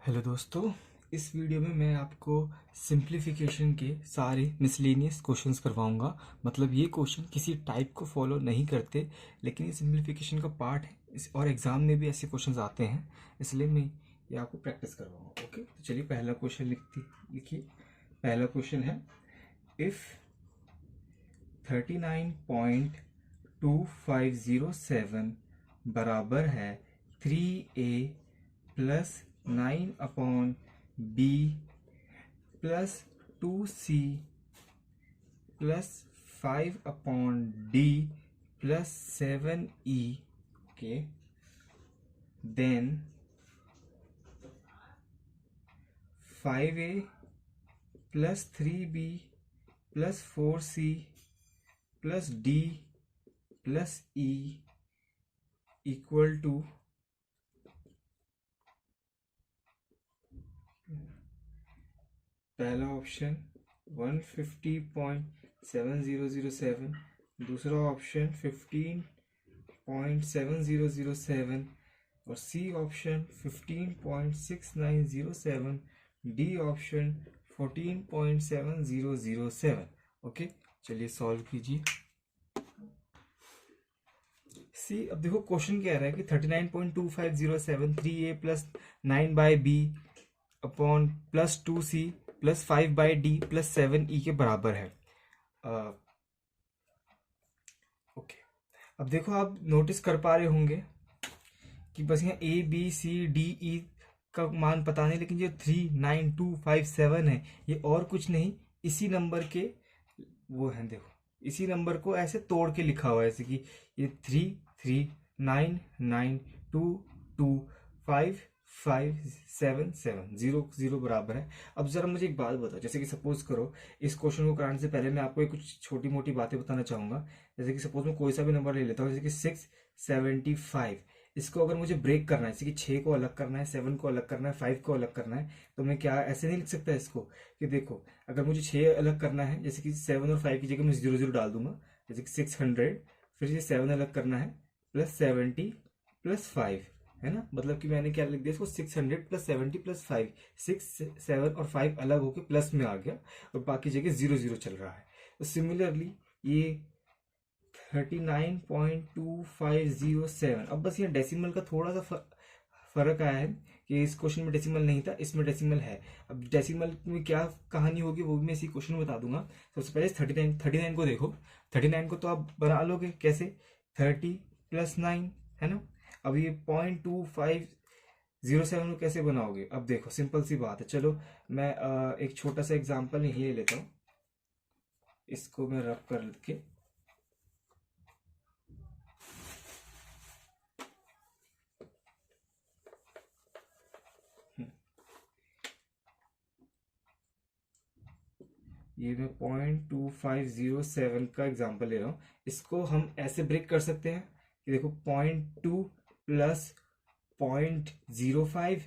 Hello दोस्तों, इस video में मैं आपको सिंप्लीफिकेशन के सारे मिसलेनियस क्वेश्चंस करवाऊंगा। मतलब ये क्वेश्चन किसी टाइप को फॉलो नहीं करते, लेकिन ये सिंप्लीफिकेशन का पार्ट है और एग्जाम में भी ऐसे क्वेश्चंस आते हैं, इसलिए मैं ये आपको प्रैक्टिस करवाऊंगा। ओके, तो चलिए पहला क्वेश्चन लिखिए। पहला क्वेश्चन है, इफ़ 39.2507 बराबर है 3a plus 9/b plus 2c plus 5/d plus 7e, okay, then 5a plus 3b plus 4c plus d plus e equal to पहला ऑप्शन 150.7007, दूसरा ऑप्शन 15.7007 और C option 15.6907, D option 14.7007। Okay, चलिए solve कीजिए। सी, अब देखो क्वेश्चन क्या रहा है कि 39.2507 3a plus 9/b upon plus 2c plus 5/d plus 7e के बराबर है। ओके, अब देखो आप नोटिस कर पा रहे होंगे कि बस यहाँ ए बी सी डी ई का मान पता नहीं, लेकिन जो 39257 है ये और कुछ नहीं, इसी नंबर के वो है। देखो इसी नंबर को ऐसे तोड़ के लिखा हुआ है, जैसे कि ये 3399225577 जीरो जीरो बराबर है। अब जरा मुझे एक बात बताओ, जैसे कि सपोज करो, इस क्वेश्चन को कराने से पहले मैं आपको कुछ छोटी मोटी बातें बताना चाहूंगा। जैसे कि सपोज मैं कोई सा भी नंबर ले लेता हूँ, जैसे कि 675, इसको अगर मुझे ब्रेक करना है, जैसे कि 6 को अलग करना है, 7 को अलग करना है, 5 को अलग करना है, तो मैं क्या ऐसे नहीं लिख सकता इसको कि देखो अगर मुझे 6 अलग करना है, जैसे कि 7 और 5 की जगह मैं 0 0 डाल दूंगा, जैसे कि 600, फिर ये 7 अलग करना है प्लस 70 प्लस 5, है ना। मतलब कि मैंने क्या लिख दिया इसको, 600 प्लस 70 प्लस 5, 6 7 और 5 अलग होके प्लस में आ गया और बाकी जगह 0 0 चल रहा है। तो सिमिलरली ये 39.2507, अब बस ये डेसिमल का थोड़ा सा फर्क आया है कि इस क्वेश्चन में डेसिमल नहीं था, इसमें डेसिमल है। अब डेसिमल में क्या कहानी होगी वो भी मैं इसी क्वेश्चन में बता दूंगा। सबसे पहले 39 को देखो। 39 को तो आप बना लोगे कैसे, 30 प्लस 9, है ना। अब ये 0.2507 को कैसे बनाओगे, अब देखो सिंपल सी बात है। चलो मैं एक छोटा सा एग्जाम्पल यही ले लेता हूँ, इसको मैं रब करके ये मैं 0.2507 का एग्जाम्पल ले रहा हूँ। इसको हम ऐसे ब्रेक कर सकते हैं कि देखो 0.2 प्लस 0.05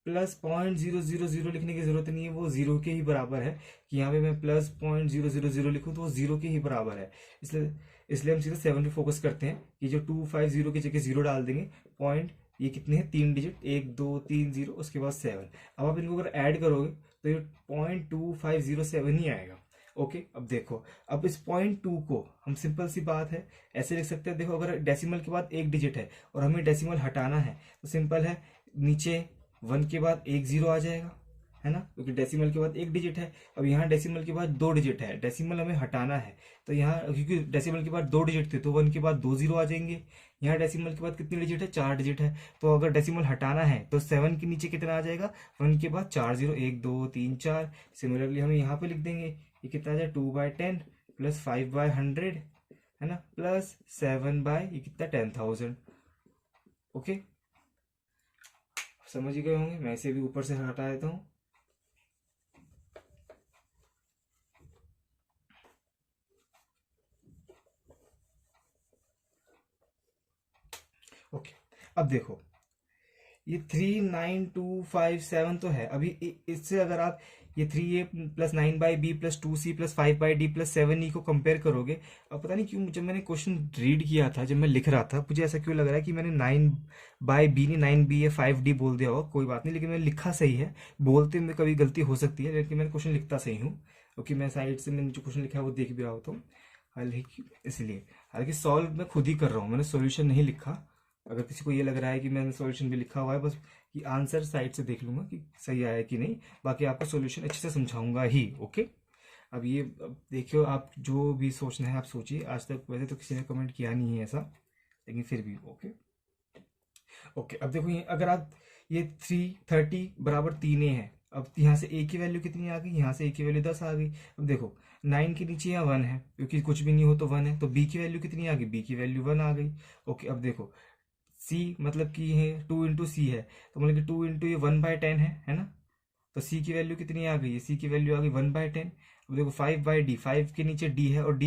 प्लस 0.000 लिखने की जरूरत नहीं है, वो जीरो के ही बराबर है। कि यहाँ पे मैं प्लस 0.000 लिखूँ तो वो जीरो के ही बराबर है। इसलिए इसलिए हम सीधा 7 पे फोकस करते हैं कि जो 250 की जगह जीरो डाल देंगे। पॉइंट ये कितने हैं, 3 डिजिट, 1 2 3 0, उसके बाद 7। अब आप इनको अगर ऐड करोगे तो ये 0.2507 ही आएगा। ओके, अब देखो, अब इस 0.2 को हम सिंपल सी बात है ऐसे लिख सकते हैं। देखो अगर डेसिमल के बाद एक डिजिट है और हमें डेसिमल हटाना है तो सिंपल है, नीचे 1 के बाद एक जीरो आ जाएगा, है ना, क्योंकि डेसिमल के बाद एक डिजिट है। अब यहाँ डेसिमल के बाद 2 डिजिट है, डेसिमल हमें हटाना है तो यहाँ, क्योंकि डेसिमल के बाद 2 डिजिट थे तो 1 के बाद 2 जीरो आ जाएंगे। यहाँ डेसिमल के बाद कितनी डिजिट है, 4 डिजिट है। तो अगर डेसिमल हटाना है तो 7 के नीचे कितना आ जाएगा, 1 के बाद 4 जीरो, 1 2 3 4। सिमिलरली हम यहाँ पे लिख देंगे, ये कितना आ जाए 2/10 प्लस 5/100, है ना, प्लस 7 ये कितना 10,000। ओके, समझ ही गए होंगे। मैं इसे भी ऊपर से हटा देता हूँ। ओके, अब देखो ये 39257 तो है। अभी इससे अगर आप ये 3a plus 9/b plus 2c plus 5/d plus 7e को कंपेयर करोगे, अब पता नहीं क्यों जब मैंने क्वेश्चन रीड किया था, जब मैं लिख रहा था, मुझे ऐसा क्यों लग रहा है कि मैंने 9/b नहीं 9b या 5d बोल दिया होगा। कोई बात नहीं, लेकिन मैंने लिखा सही है। बोलते में कभी गलती हो सकती है, लेकिन मैंने क्वेश्चन लिखता सही हूँ, क्योंकि मैं साइड से मैंने जो क्वेश्चन लिखा है वो देख भी रहा हूँ, तो हालांकि इसलिए, हालांकि सॉल्व मैं खुद ही कर रहा हूँ, मैंने सॉल्यूशन नहीं लिखा। अगर किसी को ये लग रहा है कि मैंने सॉल्यूशन भी लिखा हुआ है, बस कि आंसर साइड से देख लूंगा कि सही आया है कि नहीं, बाकी आपको सॉल्यूशन अच्छे से समझाऊंगा ही। ओके, अब देखियो, आप जो भी सोचना है आप सोचिए। आज तक वैसे तो किसी ने कमेंट किया नहीं है ऐसा, लेकिन फिर भी ओके। ओके, अब देखो ये अगर आप ये 330 बराबर 3a है, अब यहाँ से a की वैल्यू कितनी आ गई, यहाँ से a की वैल्यू 10 आ गई। अब देखो 9 के नीचे यहाँ 1 है, क्योंकि कुछ भी नहीं हो तो 1 है, तो b की वैल्यू कितनी आ गई, b की वैल्यू 1 आ गई। ओके, अब देखो c मतलब कि है 2 इंटू सी है, तो मतलब कि 2 इंटू ये 1/10 है ना। तो c की वैल्यू कितनी आ गई है, c की वैल्यू आ गई 1/10। अब देखो 5/d, 5 के नीचे d है, और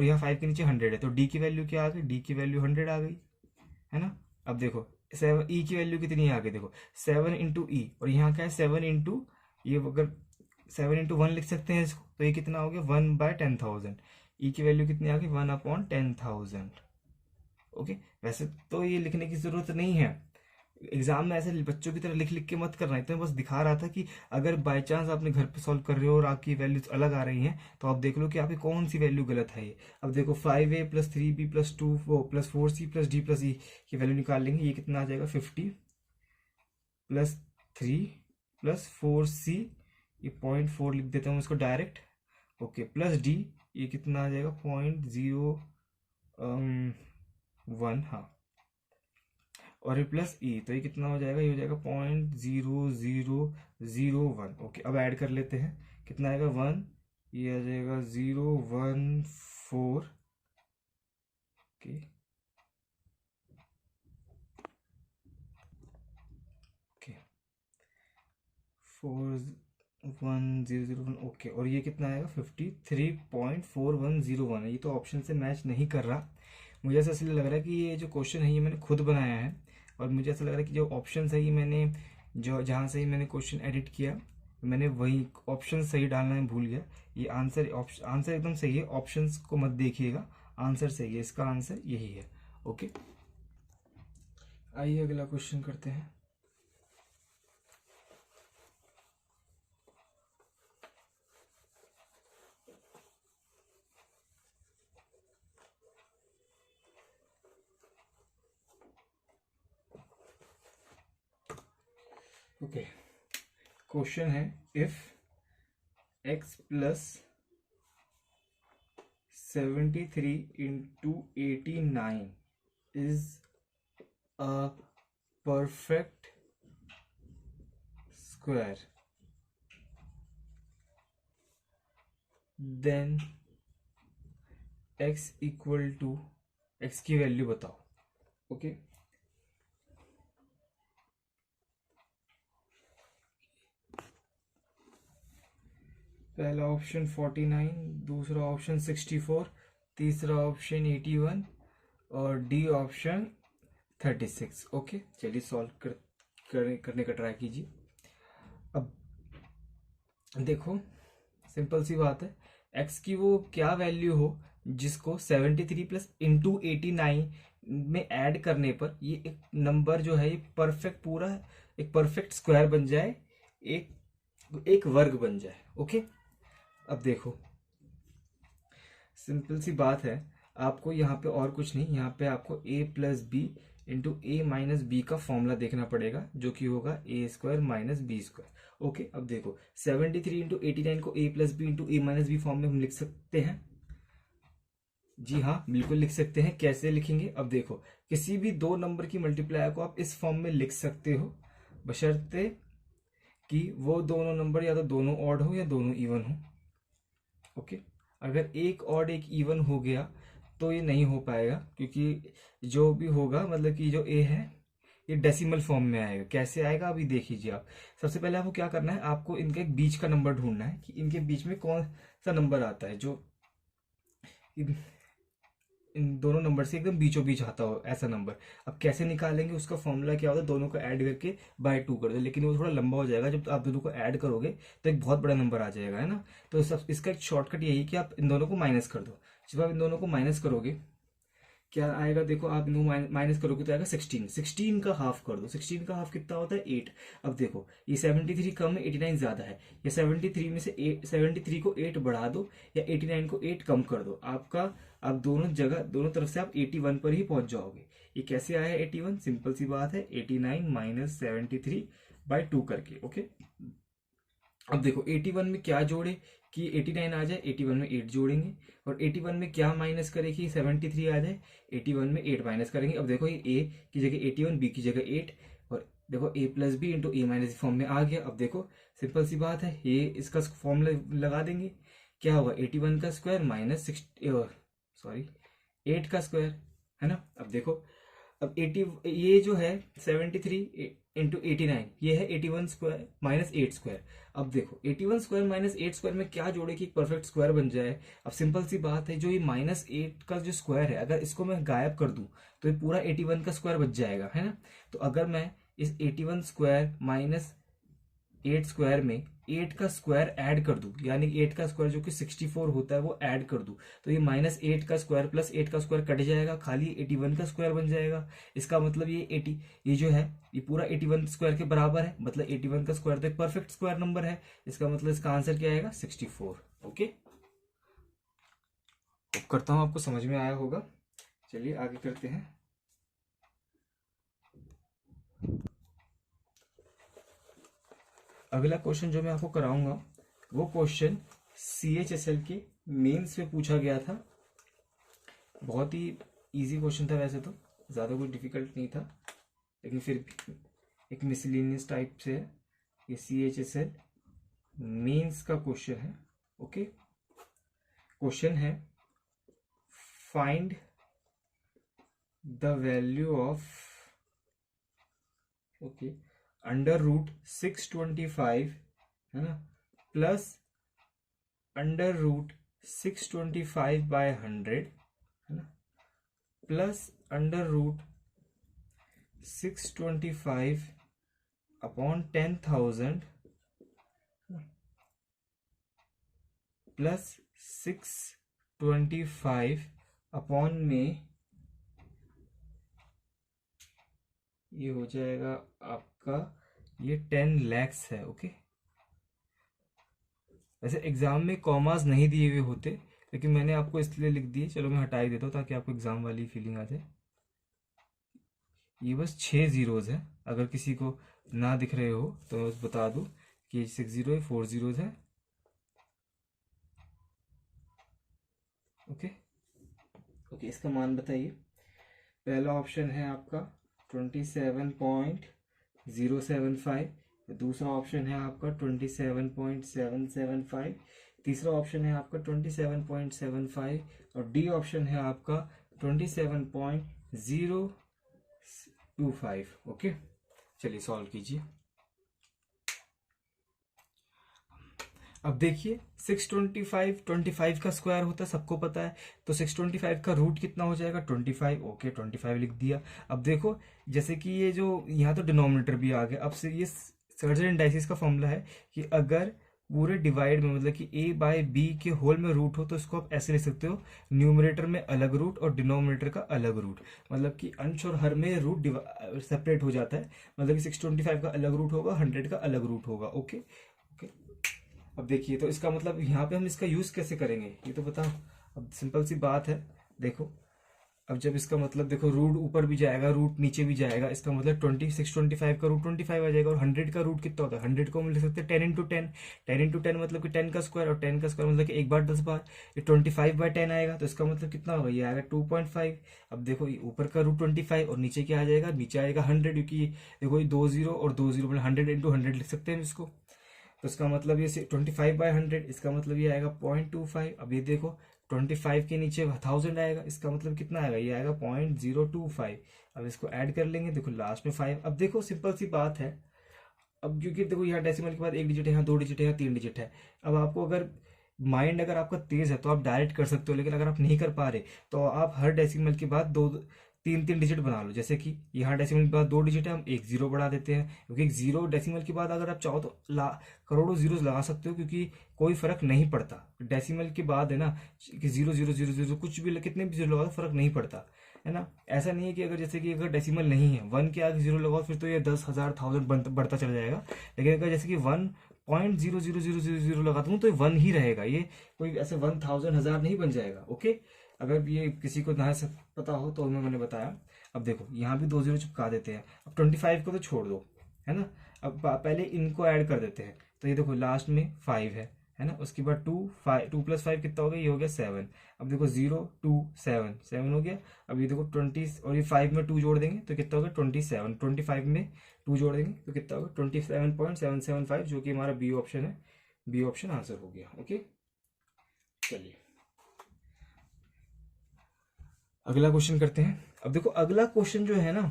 यहाँ 5 के नीचे 100 है, तो d की वैल्यू क्या आ गई, d की वैल्यू 100 आ गई, है ना। अब देखो 7 e की वैल्यू कितनी आ गई, देखो 7 इंटू ई, और यहाँ क्या है 7 इंटू ये, अगर 7 इंटू 1 लिख सकते हैं इसको, तो ये कितना हो गया 1/10,000। ई की वैल्यू कितनी आ गई 1/10,000। ओके, वैसे तो ये लिखने की जरूरत नहीं है, एग्जाम में ऐसे बच्चों की तरह लिख लिख के मत करना है, तो मैं बस दिखा रहा था कि अगर बाय चांस आपने घर पे सॉल्व कर रहे हो और आपकी वैल्यूज अलग आ रही हैं, तो आप देख लो कि आपकी कौन सी वैल्यू गलत है ये। अब देखो 5a plus 3b plus 2 plus 4c plus d plus e की वैल्यू निकाल लेंगे, ये कितना आ जाएगा 50 प्लस 3 प्लस 4c, ये 0.4 लिख देता हूँ इसको डायरेक्ट। ओके, प्लस d, ये कितना आ जाएगा 0.01, हाँ, और ये प्लस ई, तो ये कितना हो जाएगा, ये हो जाएगा 0.0001। ओके, अब ऐड कर लेते हैं, कितना आएगा 1, ये आ जाएगा 014। Okay, okay 41001। ओके, और ये कितना आएगा 53.4101 है। ये तो ऑप्शन से मैच नहीं कर रहा, मुझे ऐसा इसलिए लग रहा है कि ये जो क्वेश्चन है ये मैंने खुद बनाया है, और मुझे ऐसा लग रहा है कि जो ऑप्शन है ये मैंने जो जहाँ से ही मैंने क्वेश्चन एडिट किया, मैंने वही ऑप्शन सही डालना है भूल गया। ये आंसर एकदम सही है, ऑप्शंस को मत देखिएगा, आंसर सही है, इसका आंसर यही है। ओके, आइए अगला क्वेश्चन करते हैं। ओके, क्वेश्चन है if x plus 73 into 89 is a perfect square, then x equal to, x की वैल्यू बताओ। ओके, पहला ऑप्शन 49, दूसरा ऑप्शन 64, तीसरा ऑप्शन 81, और डी ऑप्शन 36। ओके, चलिए सॉल्व करने का ट्राई कीजिए। अब देखो सिंपल सी बात है, x की वो क्या वैल्यू हो जिसको 73 प्लस इंटू 89 में ऐड करने पर ये एक नंबर जो है ये परफेक्ट, पूरा एक परफेक्ट स्क्वायर बन जाए, एक वर्ग बन जाए। ओके, अब देखो सिंपल सी बात है, आपको यहाँ पे और कुछ नहीं, यहाँ पे आपको a plus B into A minus B का फॉर्मूला देखना पड़ेगा, जो कि होगा A square minus B square. Okay, अब देखो 73 इंटू 89 को a plus B into A minus B form में हम लिख सकते हैं। जी हाँ, बिल्कुल लिख सकते हैं। कैसे लिखेंगे, अब देखो किसी भी दो नंबर की मल्टीप्लाई को आप इस फॉर्म में लिख सकते हो, बशर्ते कि वो दोनों नंबर या तो दोनों ऑड हो या दोनों इवन हो। ओके, अगर एक ऑड एक इवन हो गया तो ये नहीं हो पाएगा, क्योंकि जो भी होगा मतलब कि जो ए है ये डेसिमल फॉर्म में आएगा। कैसे आएगा अभी देख लीजिए आप। सबसे पहले आपको क्या करना है, आपको इनके एक बीच का नंबर ढूंढना है कि इनके बीच में कौन सा नंबर आता है जो इन दोनों नंबर से एकदम बीचों बीच आता हो ऐसा नंबर। अब कैसे निकालेंगे, उसका फॉर्मूला क्या होता है, दोनों को ऐड करके बाय 2 कर दो, लेकिन वो थोड़ा लंबा हो जाएगा। जब आप दोनों को ऐड करोगे तो एक बहुत बड़ा नंबर आ जाएगा, है ना। तो सब इसका एक शॉर्टकट यही है कि आप इन दोनों को माइनस कर दो। जब आप इन दोनों को माइनस करोगे क्या आएगा, देखो आप इनको माइनस करोगे तो आएगा 16। 16 का हाफ कर दो, 16 का हाफ कितना होता है 8। अब देखो ये 73 कम है, 89 ज्यादा है। या 73 में से 73 को 8 बढ़ा दो, या 89 को 8 कम कर दो, आपका आप दोनों जगह दोनों तरफ से आप 81 पर ही पहुंच जाओगे। ये कैसे आया 81, सिंपल सी बात है, 89 माइनस 73 बाई 2 करके। ओके, अब देखो 81 में क्या जोड़े कि 89 आ जाए, 81 में 8 जोड़ेंगे। और 81 में क्या माइनस करें कि 73 आ जाए, 81 में 8 माइनस करेंगे। अब देखो ये a की जगह 81, b की जगह 8, और देखो a plus B into A minus form में आ गया। अब देखो सिंपल सी बात है, ये इसका फॉर्मूला लगा देंगे, क्या होगा 81 का स्क्वायर माइनस 8 का स्क्वायर, है ना। अब देखो अब 80 ये जो है 73 इंटू 89, ये है 81 स्क्वायर माइनस 8 स्क्वायर। अब देखो 81 स्क्वायर माइनस 8 स्क्वायर में क्या जोड़े कि परफेक्ट स्क्वायर बन जाए। अब सिंपल सी बात है, जो ये माइनस 8 का जो स्क्वायर है, अगर इसको मैं गायब कर दूं तो ये पूरा 81 का स्क्वायर बच जाएगा, है ना। तो अगर मैं इस 81 स्क्वायर माइनस 8 स्क्वायर में 8 का स्क्वायर ऐड कर दूं, यानी 8 का स्क्वायर जो कि 64 होता है वो ऐड कर दूं, तो ये माइनस 8 का स्क्वायर प्लस 8 का स्क्वायर कट जाएगा, खाली 81 का स्क्वायर बन जाएगा। इसका मतलब ये 80, ये जो है ये पूरा 81 स्क्वायर के बराबर है, मतलब 81 का स्क्वायर तो एक परफेक्ट स्क्वायर नंबर है। इसका मतलब इसका आंसर क्या आएगा 64। ओके, अब करता हूं आपको समझ में आया होगा। चलिए आगे करते हैं। अगला क्वेश्चन जो मैं आपको कराऊंगा वो क्वेश्चन CHSL के मेंस में पूछा गया था। बहुत ही इजी क्वेश्चन था, वैसे तो ज़्यादा कुछ डिफिकल्ट नहीं था, लेकिन फिर भी एक मिसलिनियस टाइप से है। ये CHSL मेंस का क्वेश्चन है। ओके, क्वेश्चन है find the value of under root 625, है ना, प्लस अंडर रूट 625 बाय 100, है ना, plus under root 625 upon 10,000 plus 625 upon में ये हो जाएगा आपका, ये 10 lakhs है। ओके, वैसे एग्जाम में कॉमास नहीं दिए हुए होते, लेकिन मैंने आपको इसलिए लिख दिए, चलो मैं हटा ही देता हूँ ताकि आपको एग्जाम वाली फीलिंग आ जाए। ये बस 6 जीरोज है, अगर किसी को ना दिख रहे हो तो मैं बस बता दूं कि 6 जीरो है, 4 जीरोज है। ओके ओके, इसका मान बताइए। पहला ऑप्शन है आपका 27.075, दूसरा ऑप्शन है आपका 27.775, तीसरा ऑप्शन है आपका 27.75, और डी ऑप्शन है आपका 27.025। ओके, चलिए सॉल्व कीजिए। अब देखिए 625 का स्क्वायर होता है, सबको पता है, तो 625 का रूट कितना हो जाएगा 25। ओके, 25 लिख दिया। अब देखो जैसे कि ये जो यहाँ तो डिनोमिनेटर भी आ गया, अब से ये सर्जन एंड डाइसिस का फॉर्मूला है कि अगर पूरे डिवाइड में मतलब कि a बाय b के होल में रूट हो तो इसको आप ऐसे लिख सकते हो, न्यूमरेटर में अलग रूट और डिनोमिनेटर का अलग रूट, मतलब कि अंश और हर में रूट सेपरेट हो जाता है, मतलब कि 625 का अलग रूट होगा, 100 का अलग रूट होगा। ओके ओके, अब देखिए तो इसका मतलब यहाँ पे हम इसका यूज कैसे करेंगे ये तो बताओ। अब सिंपल सी बात है, देखो अब जब इसका मतलब देखो रूट ऊपर भी जाएगा रूट नीचे भी जाएगा, इसका मतलब 625 का रूट 25 आ जाएगा, और 100 का रूट कितना होता है 100 को हम लिख सकते हैं 10 इंटू 10, 10 इंटू 10 मतलब कि 10 का स्क्वायर, और 10 का स्क्वायर मतलब कि एक बार 10 बार, ये 25 बाय 10 आएगा, तो इसका मतलब कितना होगा, ये आएगा 2.5। अब देखो ये ऊपर का रूट 25 और नीचे क्या आ जाएगा, नीचे आएगा 100, क्योंकि देखो ये 2 जीरो और 2 जीरो मतलब 100 इंटू 100 लिख सकते हैं इसको, तो इसका मतलब ये 25 बाय 100, इसका मतलब ये आएगा 0.25। अब ये देखो 25 के नीचे 1000 आएगा, इसका मतलब कितना आएगा, ये आएगा 0.025। अब इसको ऐड कर लेंगे, देखो लास्ट में 5। अब देखो सिंपल सी बात है, अब क्योंकि देखो यहाँ डेसिमल के बाद एक डिजिट है, यहाँ 2 डिजिट है, यहाँ 3 डिजिट है। अब आपको अगर माइंड अगर आपका तेज है तो आप डायरेक्ट कर सकते हो, लेकिन अगर आप नहीं कर पा रहे तो आप हर डेसिमल के बाद दो तीन तीन डिजिट बना लो। जैसे कि यहाँ डेसिमल के बाद 2 डिजिट है, हम एक जीरो बढ़ा देते हैं, क्योंकि एक जीरो डेसिमल के बाद अगर आप चाहो तो करोड़ों जीरो लगा सकते हो, क्योंकि कोई फर्क नहीं पड़ता डेसिमल के बाद, है ना, कि 0 0 0 0 कुछ भी कितने भी जीरो लगाओ फर्क नहीं पड़ता, है ना। ऐसा नहीं है कि अगर जैसे कि अगर डेसिमल नहीं है, 1 के आगे जीरो लगाओ फिर तो ये 10,000 1000 बढ़ता चला जाएगा। लेकिन अगर जैसे कि 1.00000 लगा दूँ तो 1 ही रहेगा, ये कोई ऐसे 1000 1000 नहीं बन जाएगा। ओके, अगर ये किसी को ना से पता हो तो मैंने बताया। अब देखो यहाँ भी 2 जीरो चिपका देते हैं। अब 25 को तो छोड़ दो, है ना। अब पहले इनको ऐड कर देते हैं, तो ये देखो लास्ट में 5 है ना। उसके बाद 2 प्लस 5 कितना हो गया, ये हो गया 7। अब देखो 0 2 7 7 हो गया। अब ये देखो 20 और ये 5 में 2 जोड़ देंगे तो कितना हो गया 27। 25 में 2 जोड़ देंगे तो कितना होगा 27.775, जो कि हमारा बी ऑप्शन है। बी ऑप्शन आंसर हो गया। ओके, चलिए अगला क्वेश्चन करते हैं। अब देखो अगला क्वेश्चन जो है ना,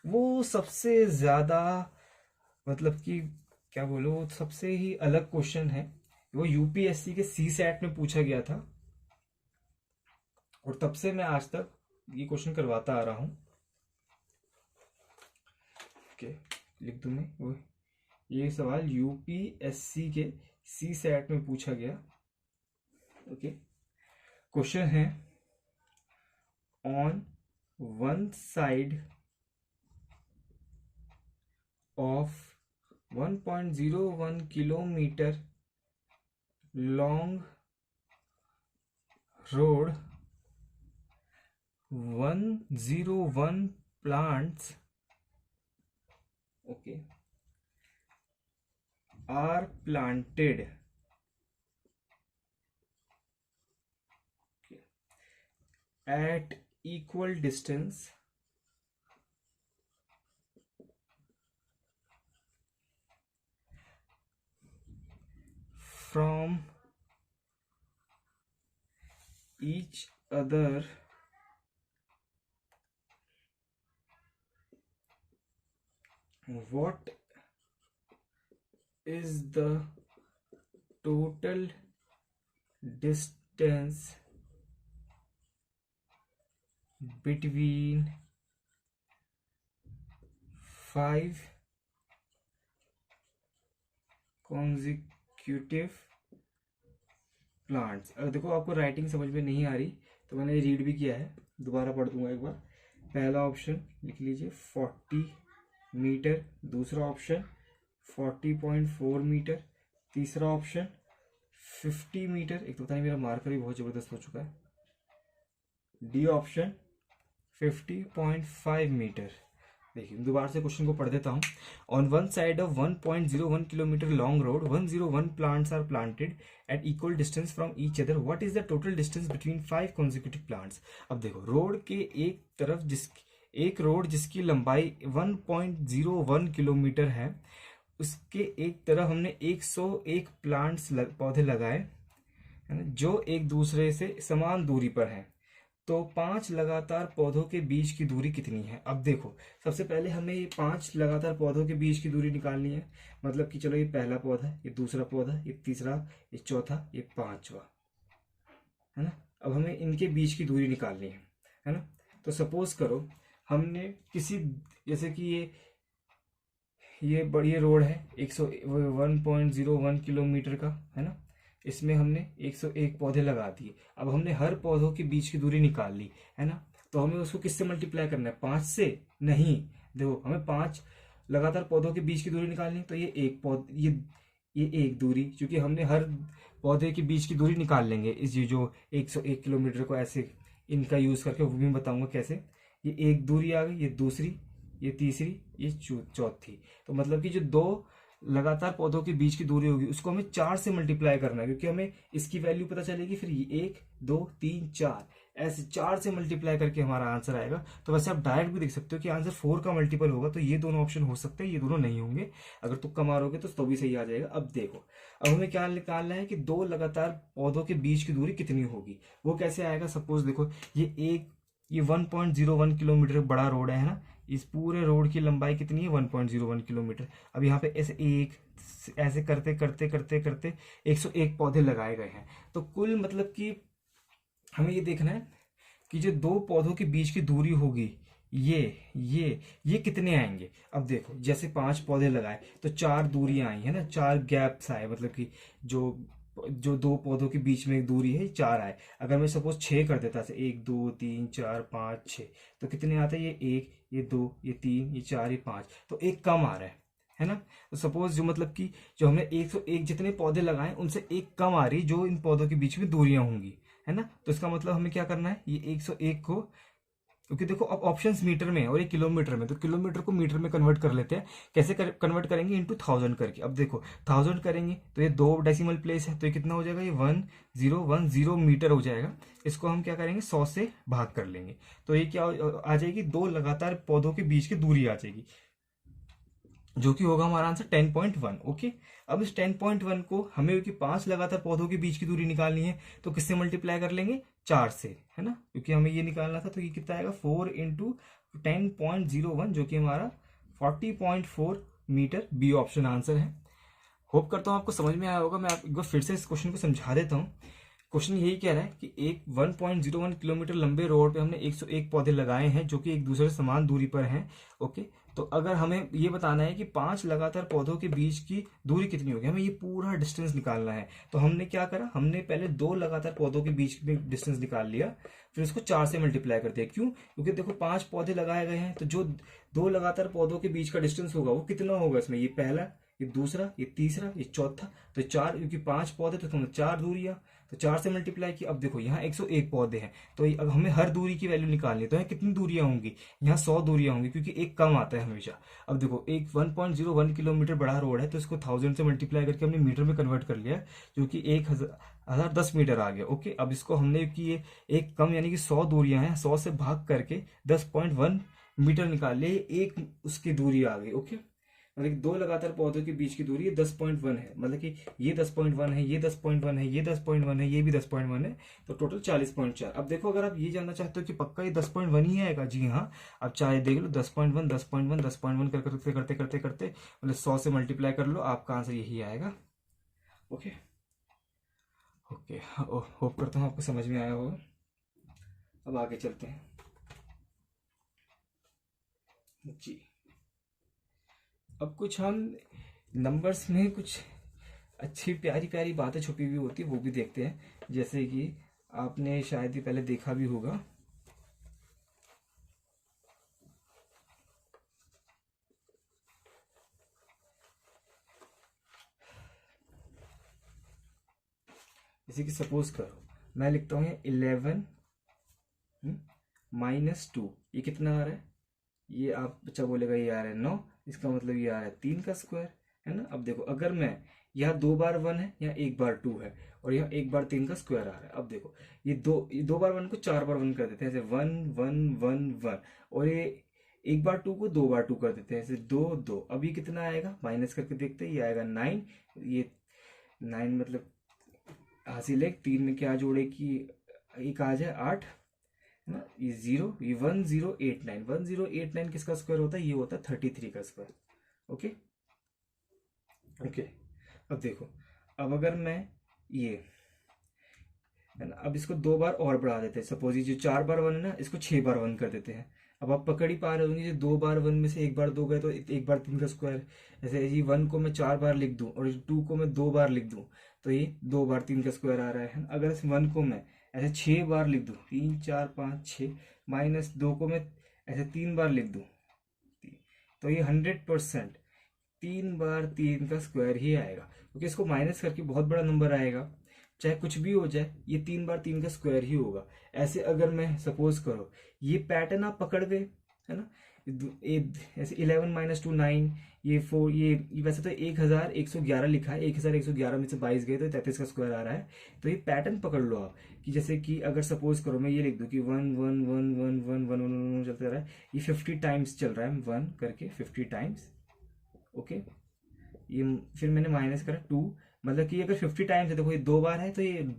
वो सबसे ज्यादा मतलब कि क्या बोलो, सबसे ही अलग क्वेश्चन है। वो यूपीएससी के सी सेट में पूछा गया था, और तब से मैं आज तक ये क्वेश्चन करवाता आ रहा हूं। ओके, लिख दूं मैं वो, ये सवाल यूपीएससी के सी सेट में पूछा गया। ओके, क्वेश्चन है, on one side of 1.01 kilometer long road, 101 plants, okay, are planted, okay, at equal distance from each other what is the total distance between 5 consecutive plants. अगर देखो आपको राइटिंग समझ में नहीं आ रही तो मैंने रीड भी किया है, दोबारा पढ़ दूंगा एक बार। पहला ऑप्शन लिख लीजिए 40 मीटर, दूसरा ऑप्शन 40.4 मीटर, तीसरा ऑप्शन 50 मीटर। एक तो पता नहीं मेरा मार्कर भी बहुत ज़बरदस्त हो चुका है। D option 50.5 metre. देखिए दोबारा से क्वेश्चन को पढ़ देता हूँ। On one side of 1.01 kilometre long road 101 plants are planted at equal distance from each other, what is the total distance between 5 consecutive plants. अब देखो रोड के एक तरफ एक रोड जिसकी लंबाई 1.01 किलोमीटर है, उसके एक तरफ हमने 101 प्लांट्स पौधे लगाए, है ना, जो एक दूसरे से समान दूरी पर हैं। तो 5 लगातार पौधों के बीच की दूरी कितनी है। अब देखो सबसे पहले हमें ये 5 लगातार पौधों के बीच की दूरी निकालनी है। मतलब कि चलो ये पहला पौधा, ये दूसरा पौधा, ये तीसरा, ये चौथा, ये पांचवा, है ना। अब हमें इनके बीच की दूरी निकालनी है ना। तो सपोज करो हमने किसी, जैसे कि ये बड़ी रोड है 101 किलोमीटर का, है ना। इसमें हमने 101 पौधे लगा दिए। अब हमने हर पौधों के बीच की दूरी निकाल ली, है ना। तो हमें उसको किससे मल्टीप्लाई करना है, 5 से? नहीं, देखो हमें 5 लगातार पौधों के बीच की दूरी निकालनी, तो ये एक दूरी, क्योंकि हमने हर पौधे के बीच की दूरी निकाल लेंगे इस ये जो 101 किलोमीटर को ऐसे इनका यूज करके, वो भी बताऊंगा कैसे। ये एक दूरी आ गई, ये दूसरी, ये तीसरी, ये चौथी। तो मतलब कि जो 2 लगातार पौधों के बीच की दूरी होगी उसको हमें 4 से मल्टीप्लाई करना है, क्योंकि हमें इसकी वैल्यू पता चलेगी। फिर 1 2 3 4 ऐसे 4 से मल्टीप्लाई करके हमारा आंसर आएगा। तो वैसे आप डायरेक्ट भी देख सकते हो कि आंसर 4 का मल्टीपल होगा, तो ये दोनों ऑप्शन हो सकते हैं, ये दोनों नहीं होंगे। अगर तुक्का मारोगे तो भी सही आ जाएगा। अब देखो, अब हमें क्या निकालना है कि 2 लगातार पौधों के बीच की दूरी कितनी होगी। वो कैसे आएगा, सपोज देखो ये 1.01 किलोमीटर बड़ा रोड है ना। इस पूरे रोड की लंबाई कितनी है, 1.01 किलोमीटर। अब यहाँ पे ऐसे 1 ऐसे करते करते करते करते 101 पौधे लगाए गए हैं। तो कुल मतलब कि हमें ये देखना है कि जो दो पौधों के बीच की दूरी होगी, ये ये कितने आएंगे। अब देखो जैसे 5 पौधे लगाए तो 4 दूरियां आई है ना, 4 गैप्स आए, मतलब कि जो जो दो पौधों के बीच में एक दूरी है 4 आए। अगर मैं सपोज 6 कर देता, से 1 2 3 4 5 6, तो कितने आते हैं, ये 1 ये 2 ये 3 ये 4 ये 5, तो एक कम आ रहा है ना। तो सपोज जो मतलब कि जो हमने 101 जितने पौधे लगाए उनसे एक कम आ रही जो इन पौधों के बीच में दूरियां होंगी, है ना। तो इसका मतलब हमें क्या करना है, ये 101 को, क्योंकि देखो अब ऑप्शंस मीटर में है और ये किलोमीटर में, तो किलोमीटर को मीटर में कन्वर्ट कर लेते हैं। कैसे कन्वर्ट करेंगे, इनटू 1000 करके। अब देखो 1000 करेंगे तो ये 2 डेसिमल प्लेस है, तो ये कितना हो जाएगा, ये 1010 मीटर हो जाएगा। इसको हम क्या करेंगे, 100 से भाग कर लेंगे, तो ये क्या आ जाएगी, 2 लगातार पौधों के बीच की दूरी आ जाएगी, जो कि होगा हमारा आंसर 10.1। ओके, अब इस 10.1 को हमें, क्योंकि 5 लगातार पौधों के बीच की दूरी निकालनी है, तो किससे मल्टीप्लाई कर लेंगे, 4 से, है ना, क्योंकि हमें ये निकालना था। तो ये कितना आएगा, 4 इंटू 10.01, जो कि हमारा 40.4 मीटर। बी ऑप्शन आंसर है। होप करता हूँ आपको समझ में आया होगा। मैं एक बार फिर से इस क्वेश्चन को समझा देता हूँ। क्वेश्चन यही कह रहा है कि एक 1.01 किलोमीटर लंबे रोड पे हमने 101 पौधे लगाए हैं जो कि एक दूसरे से समान दूरी पर हैं। ओके, तो अगर हमें ये बताना है कि 5 लगातार पौधों के बीच की दूरी कितनी होगी, हमें ये पूरा डिस्टेंस निकालना है। तो हमने क्या करा, हमने पहले 2 लगातार पौधों के बीच में डिस्टेंस निकाल लिया, फिर उसको 4 से मल्टीप्लाई कर दिया। क्यों, क्योंकि देखो 5 पौधे लगाए गए हैं, तो जो 2 लगातार पौधों के बीच का डिस्टेंस होगा वो कितना होगा, इसमें ये पहला, ये दूसरा, ये तीसरा, ये चौथा, तो 4, क्योंकि 5 पौधे तो 4 दूरियां, तो 4 से मल्टीप्लाई की। अब देखो यहाँ 101 पौधे हैं, तो अब हमें हर दूरी की वैल्यू निकालनी है। तो यहाँ कितनी दूरियां होंगी, यहाँ 100 दूरियां होंगी, क्योंकि एक कम आता है हमेशा। अब देखो एक 1.01 किलोमीटर बड़ा रोड है, तो इसको 1000 से मल्टीप्लाई करके हमने मीटर में कन्वर्ट कर लिया, जो कि 1010 मीटर आ गया। ओके, अब इसको हमने कि ये एक कम यानी कि 100 दूरियां हैं, 100 से भाग करके 10.1 मीटर निकाल लिए, एक उसकी दूरी आ गई। ओके, मतलब कि 2 लगातार पौधों के बीच की दूरी 10.1 है, मतलब कि ये 10.1 है, ये 10.1 है, ये 10.1 है, ये भी 10.1 है, तो टोटल 40.4। अब देखो अगर आप ये जानना चाहते हो कि पक्का ये 10.1 ही आएगा, जी हाँ, अब चाहे देख लो 10.1 10.1 10.1 करते करते करते करते मतलब 100 से मल्टीप्लाई कर लो, आपका आंसर यही आएगा। ओके ओके, होप करता हूँ आपको समझ में आया होगा। अब आगे चलते हैं जी। अब कुछ हम नंबर्स में कुछ अच्छी प्यारी प्यारी बातें छुपी हुई होती है, वो भी देखते हैं। जैसे कि आपने शायद ही पहले देखा भी होगा, जैसे कि सपोज करो मैं लिखता हूँ 11 -2, ये कितना आ रहा है, ये आप बच्चा बोलेगा ये आ रहा है 9, इसका मतलब ये आ रहा है 3 का स्क्वायर, है ना। अब देखो अगर मैं यहाँ 2 बार 1 है, यहाँ 1 बार 2 है, और यहाँ 1 बार 3 का स्क्वायर आ रहा है। अब देखो ये 2 बार 1 को 4 बार 1 कर देते हैं, ऐसे 1 1 1 1, और ये 1 बार 2 को 2 बार 2 कर देते हैं, ऐसे 2 2। अब ये कितना आएगा, माइनस करके देखते हैं, ये आएगा 9, ये 9 मतलब हासिल है 3 में क्या जोड़े कि एक आ जाए 8, है ना। ये 0, ये 1089 किसका स्क्वायर होता है, ये होता है 33 का स्क्वायर। ओके ओके, अब देखो, अब अगर मैं ये, है ना, अब इसको 2 बार और बढ़ा देते हैं। सपोज ये जो 4 बार 1 है ना, इसको 6 बार 1 कर देते हैं। अब आप पकड़ ही पा रहे होंगे, जो 2 बार 1 में से 1 बार 2 गए तो 1 बार 3 का स्क्वायर। जैसे ये 1 को मैं 4 बार लिख दूं और 2 को मैं 2 बार लिख दूं, तो ये 2 बार 3 का स्क्वायर आ रहा है। अगर इस 1 को मैं ऐसे 6 बार लिख दूं, 3 4 5 6, -2 को मैं ऐसे 3 बार लिख दूं, तो ये 100% 3 बार 3 का स्क्वायर ही आएगा, क्योंकि इसको माइनस करके बहुत बड़ा नंबर आएगा, चाहे कुछ भी हो जाए, ये 3 बार 3 का स्क्वायर ही होगा। ऐसे अगर मैं सपोज करो ये पैटर्न आप पकड़ गए, है ना, ऐसे 11 -2 9, ये 4, ये वैसे तो 1111 लिखा है, 1111 में से 22 गए तो 33 का स्क्वायर आ रहा है। तो ये पैटर्न पकड़ लो आप, कि जैसे कि अगर सपोज करो मैं ये लिख दूं कि 1 1 1 1 1 1 1 चलता रहा है, ये 50 टाइम्स चल रहा है, 1 करके 50 टाइम्स। ओके, ये फिर मैंने माइनस करा 2, मतलब कि अगर 50 टाइम्स है, देखो ये 2 बार है, तो ये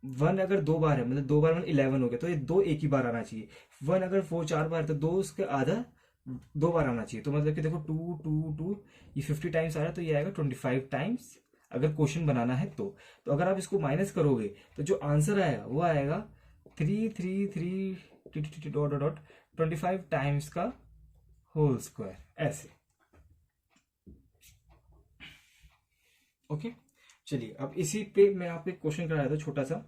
1 अगर 2 बार है, मतलब 2 बार 1 11 हो गया, तो ये 2 एक ही बार आना चाहिए। 1 अगर 4 बार है, तो 2 उसके आधा दो बार आना चाहिए, तो मतलब कि देखो 2 2 2 ये 50 टाइम्स आ रहा है, तो ये आएगा 25 टाइम्स अगर क्वेश्चन बनाना है तो अगर आप इसको माइनस करोगे तो जो आंसर आएगा वो आएगा 3 3 3 डॉट डॉट डॉट 25 टाइम्स का होल स्क्वायर ऐसे। ओके, चलिए अब इसी पे मैं आपको एक क्वेश्चन कराया था छोटा सा।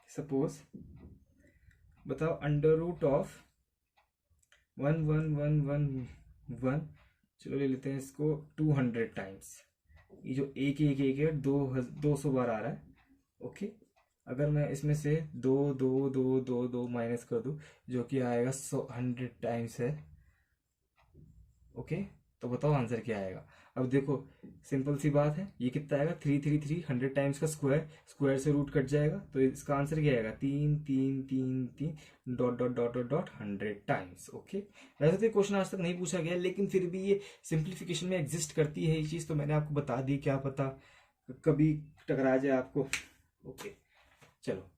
सपोज बताओ अंडर रूट ऑफ 1 1 1 1 1, चलो ले लेते हैं इसको 200 टाइम्स। ये जो एक एक एक है 200 बार आ रहा है। ओके, अगर मैं इसमें से 2 2 2 2 2 माइनस कर दूं जो कि आएगा 100 टाइम्स है। ओके, तो बताओ आंसर क्या आएगा। अब देखो सिंपल सी बात है, ये कितना आएगा 3 3 3 100 टाइम्स का स्क्वायर, स्क्वायर से रूट कट जाएगा, तो इसका आंसर क्या आएगा 3 3 3 3 dot dot dot dot dot 100 times. Okay, वैसे तो क्वेश्चन आज तक नहीं पूछा गया, लेकिन फिर भी ये सिंप्लीफिकेशन में एग्जिस्ट करती है ये चीज़, तो मैंने आपको बता दी, क्या पता कभी टकरा जाए आपको। ओके, चलो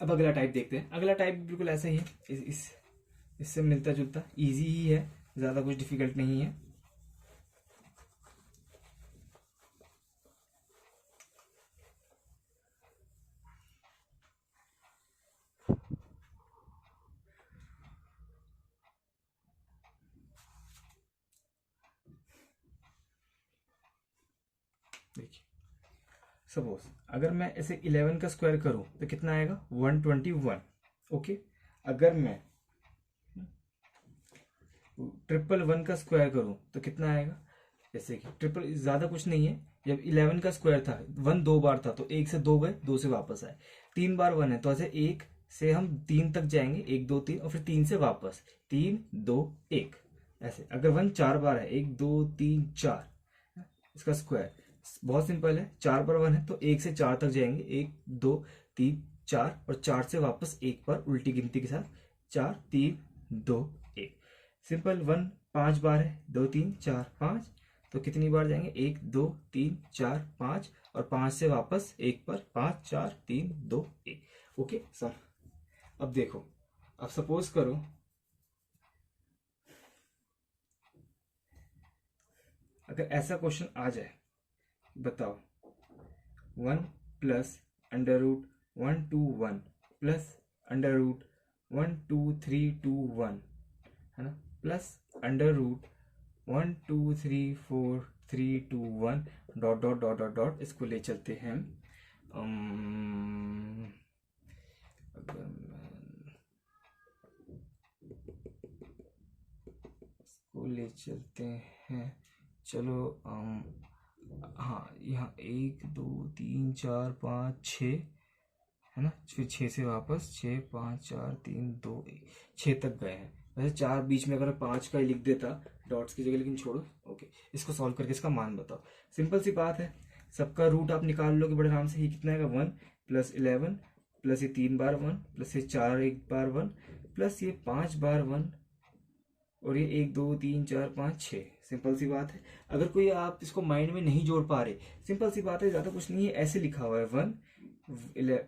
अब अगला टाइप देखते हैं। अगला टाइप बिल्कुल ऐसा ही है, इससे मिलता जुलता, इजी ही है, ज़्यादा कुछ डिफिकल्ट नहीं है। देखिए सपोज अगर मैं इसे 11 का स्क्वायर करूं तो कितना आएगा 121। ओके, अगर मैं 111 का स्क्वायर करूं तो कितना आएगा, जैसे कि ट्रिपल ज़्यादा कुछ नहीं है, जब 11 का स्क्वायर था 1 दो बार था तो 1 से 2 गए, 2 से वापस आए, 3 बार 1 है तो ऐसे 1 से हम 3 तक जाएंगे, 1 2 3 और फिर 3 से वापस 3 2 1 ऐसे। अगर 1 4 बार है 1 2 3 4, इसका स्क्वायर बहुत सिंपल है, 4 पर 1 है तो 1 से 4 तक जाएंगे, 1 2 3 4 और 4 से वापस 1 पर उल्टी गिनती के साथ 4 3 2 1। सिंपल 1 5 बार है 2 3 4 5, तो कितनी बार जाएंगे 1 2 3 4 5 और 5 से वापस 1 पर 5 4 3 2 1। ओके सर, अब देखो, अब सपोज करो अगर ऐसा क्वेश्चन आ जाए, बताओ 1 plus under root 1 2 1 plus under root 1 2 3 2 1 है ना, plus under root 1 2 3 4 3 2 1 dot dot dot dot dot. इसको ले चलते हैं अगर मैं इसको ले चलते हैं, चलो हाँ यहाँ 1 2 3 4 5 6 है ना, फिर 6 से वापस 6 5 4 3 2 1 6 तक गए हैं। वैसे 4 बीच में अगर 5 का ही लिख देता डॉट्स की जगह, लेकिन छोड़ो। ओके, इसको सॉल्व करके इसका मान बताओ। सिंपल सी बात है, सबका रूट आप निकाल लोगे बड़े आराम से। ये कितना आएगा 1 प्लस 11 प्लस ये 3 बार 1 प्लस ये 4 एक बार 1 प्लस ये 5 बार 1 और ये 1 2 3 4 5 6। सिंपल सी बात है, अगर कोई आप इसको माइंड में नहीं जोड़ पा रहे, सिंपल सी बात है, ज़्यादा कुछ नहीं है, ऐसे लिखा हुआ है 1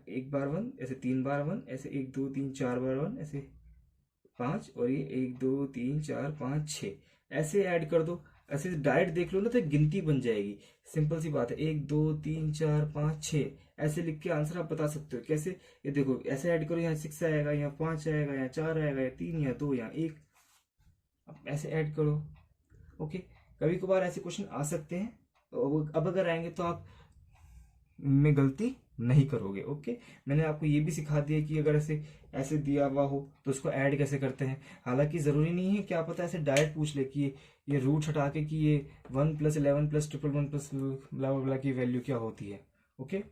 एक बार 1 ऐसे 3 बार 1 ऐसे 1 2 3 4 बार 1 ऐसे 5 और ये 1 2 3 4 5 6 ऐसे ऐड कर दो। ऐसे डायरेक्ट देख लो ना तो गिनती बन जाएगी। सिंपल सी बात है, 1 2 3 4 5 6 ऐसे लिख के आंसर आप बता सकते हो कैसे। ये देखो ऐसे ऐड करो, यहाँ 6 आएगा, यहाँ 5 आएगा, यहाँ 4 आएगा, यहाँ 3, यहाँ 2, यहाँ 1, ऐसे ऐड करो। ओके, कभी कभार ऐसे क्वेश्चन आ सकते हैं, तो अब अगर आएंगे तो आप में गलती नहीं करोगे। ओके, मैंने आपको ये भी सिखा दिया कि अगर ऐसे ऐसे दिया हुआ हो तो उसको ऐड कैसे करते हैं। हालांकि ज़रूरी नहीं है, क्या पता ऐसे डायरेक्ट पूछ ले कि ये रूट हटा के कि ये 1 प्लस 11 प्लस 111 प्लस ब्ला ब्ला की वैल्यू क्या होती है। ओके,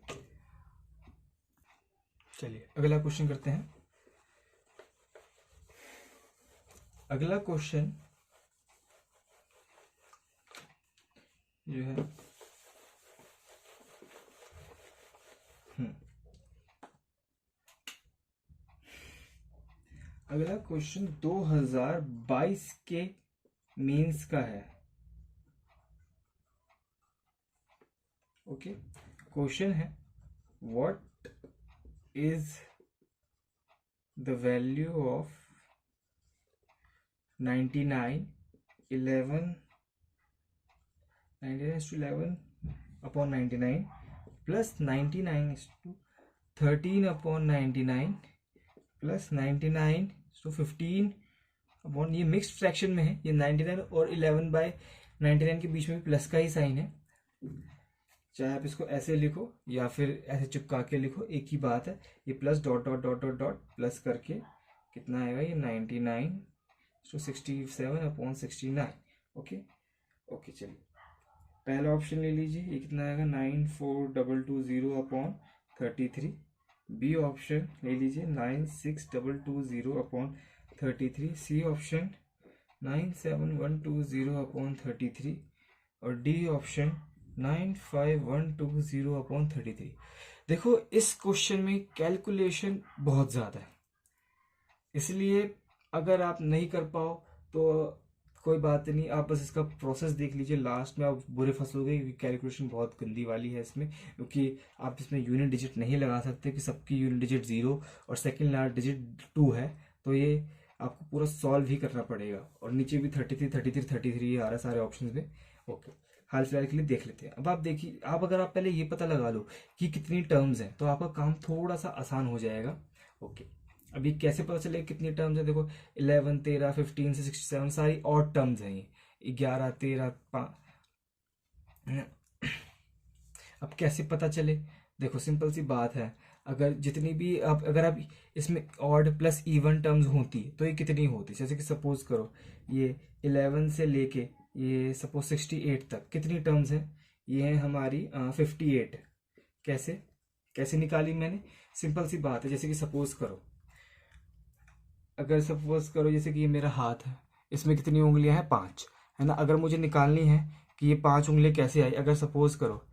चलिए अगला क्वेश्चन करते हैं। अगला क्वेश्चन जो है अगला क्वेश्चन 2022 के मीन्स का है। ओके, क्वेश्चन है what is the value of 99 11 99 upon 99 plus 99 13 upon 99 plus 99 15 upon, ये मिक्स्ड फ्रैक्शन में है, ये 99 और 11/99 के बीच में भी प्लस का ही साइन है। चाहे आप इसको ऐसे लिखो या फिर ऐसे चिपका के लिखो, एक ही बात है। ये plus dot dot dot dot dot plus करके कितना आएगा, ये 99/67 ओके ओके। चलिए पहला ऑप्शन ले लीजिए, ये कितना आएगा 94,220/33। बी ऑप्शन ले लीजिए 96,220/33। सी ऑप्शन 97,120/33 और डी ऑप्शन 95,120/33। देखो इस क्वेश्चन में कैलकुलेशन बहुत ज़्यादा है, इसलिए अगर आप नहीं कर पाओ तो कोई बात नहीं, आप बस इसका प्रोसेस देख लीजिए। लास्ट में आप बुरे फंसोगे क्योंकि कैलकुलेशन बहुत गंदी वाली है इसमें, क्योंकि आप इसमें यूनिट डिजिट नहीं लगा सकते कि सबकी यूनिट डिजिट 0 और सेकंड लास्ट डिजिट 2 है, तो ये आपको पूरा सॉल्व ही करना पड़ेगा। और नीचे भी 33 33 33 आ रहा है सारे ऑप्शन में। ओके, हाल फिलहाल के लिए देख लेते हैं। अब आप देखिए, आप अगर आप पहले ये पता लगा लो कि कितनी टर्म्स हैं तो आपका काम थोड़ा सा आसान हो जाएगा। ओके, अभी कैसे पता चले कितनी टर्म्स है? देखो 11 13 15 से 67 सारी ऑड टर्म्स हैं, ये 11 13 5। अब कैसे पता चले? देखो सिंपल सी बात है, अगर जितनी भी आप अगर आप इसमें ऑड प्लस इवन टर्म्स होती तो ये कितनी होती? जैसे कि सपोज करो ये 11 से लेके ये सपोज 68 तक कितनी टर्म्स है? ये है हमारी 58। कैसे कैसे निकाली मैंने? सिंपल सी बात है, जैसे कि सपोज करो, अगर सपोज करो जैसे कि ये मेरा हाथ है, इसमें कितनी उंगलियां हैं? 5 है ना। अगर मुझे निकालनी है कि ये 5 उंगलियां कैसे आई, अगर सपोज करो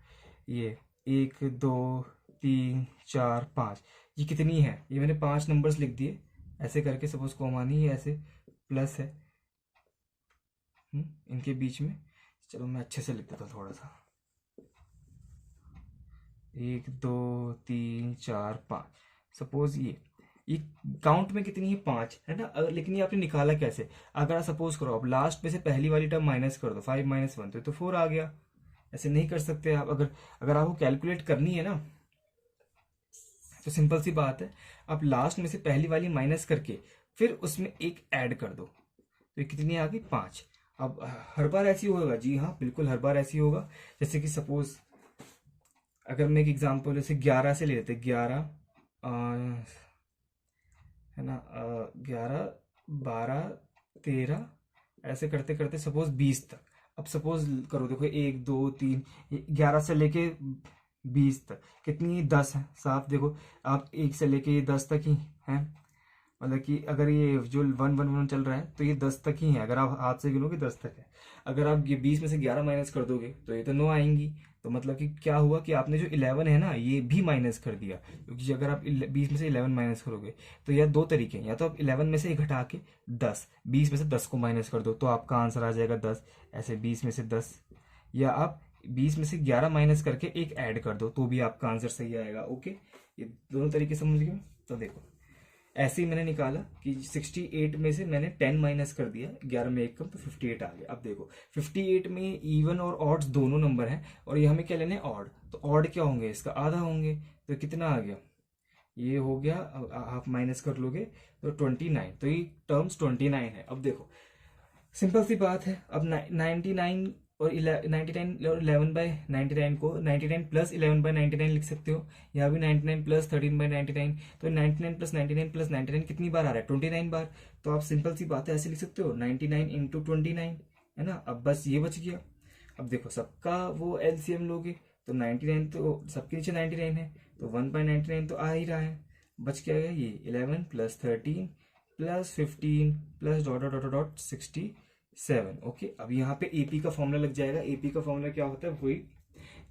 ये 1 2 3 4 5, ये कितनी है? ये मैंने 5 नंबर्स लिख दिए ऐसे करके, सपोज कॉमानी है ऐसे प्लस है इनके बीच में। चलो मैं अच्छे से लिख देता हूँ थोड़ा सा, 1 2 3 4 5। सपोज ये काउंट में कितनी है? 5 है ना। लेकिन ये आपने निकाला कैसे? अगर आप सपोज करो आप लास्ट में से पहली वाली टर्म माइनस कर दो, 5 - 1 तो 4 आ गया। ऐसे नहीं कर सकते आप। अगर आपको कैलकुलेट करनी है ना तो सिंपल सी बात है, आप लास्ट में से पहली वाली माइनस करके फिर उसमें एक ऐड कर दो, तो ये कितनी आ गई? 5। अब हर बार ऐसी होगा? जी हाँ बिल्कुल, हर बार ऐसी होगा। जैसे कि सपोज अगर मैं एक एग्जांपल जैसे 11 से ले लेते, 11 है ना, 11 12 13 ऐसे करते करते सपोज 20 तक। अब सपोज करो, देखो 1 2 3 11 से लेके 20 तक कितनी? 10 है साफ। देखो आप 1 से लेके 10 तक ही है, मतलब कि अगर ये जो 1 1 1 चल रहा है तो ये 10 तक ही है। अगर आप हाथ से गिनोगे 10 तक है। अगर आप ये 20 में से 11 माइनस कर दोगे तो ये तो 9 आएंगी। तो मतलब कि क्या हुआ कि आपने जो 11 है ना ये भी माइनस कर दिया, क्योंकि अगर आप 20 में से 11 माइनस करोगे तो यह दो तरीके हैं, या तो आप 11 में से घटा के 10 20 में से 10 को माइनस कर दो तो आपका आंसर आ जाएगा 10, ऐसे 20 में से 10, या आप 20 में से 11 माइनस करके एक ऐड कर दो तो भी आपका आंसर सही आएगा। ओके, ये दोनों तरीके समझ गए। तो देखो ऐसे ही मैंने निकाला कि 68 में से मैंने 10 माइनस कर दिया, 11 में 1 कम तो 58 आ गया। अब देखो 58 में इवन और ऑड्स दोनों नंबर हैं और ये हमें क्या लेने? ऑड। तो ऑड क्या होंगे? इसका आधा होंगे। तो कितना आ गया? ये हो गया, आप माइनस कर लोगे तो 29। तो ये टर्म्स 29 है। अब देखो सिंपल सी बात है, अब 99 और 99 और 11/99 को 99 प्लस 11/99 लिख सकते हो। यहाँ भी 99 प्लस 13/99, तो 99 प्लस 99 प्लस 99 कितनी बार आ रहा है? 29 बार। तो आप सिंपल सी बात है ऐसे लिख सकते हो 99 × 29 है ना। अब बस ये बच गया। अब देखो सबका वो एलसीएम लोगे तो 99 तो सबके नीचे 99 है तो 1/99 तो आ ही रहा है। बच क्या गया? ये 11 plus 13 plus 15 plus dot dot dot dot 67। Okay, अब यहाँ पे एपी का फॉर्मूला लग जाएगा। एपी का फॉर्मूला क्या होता है? वही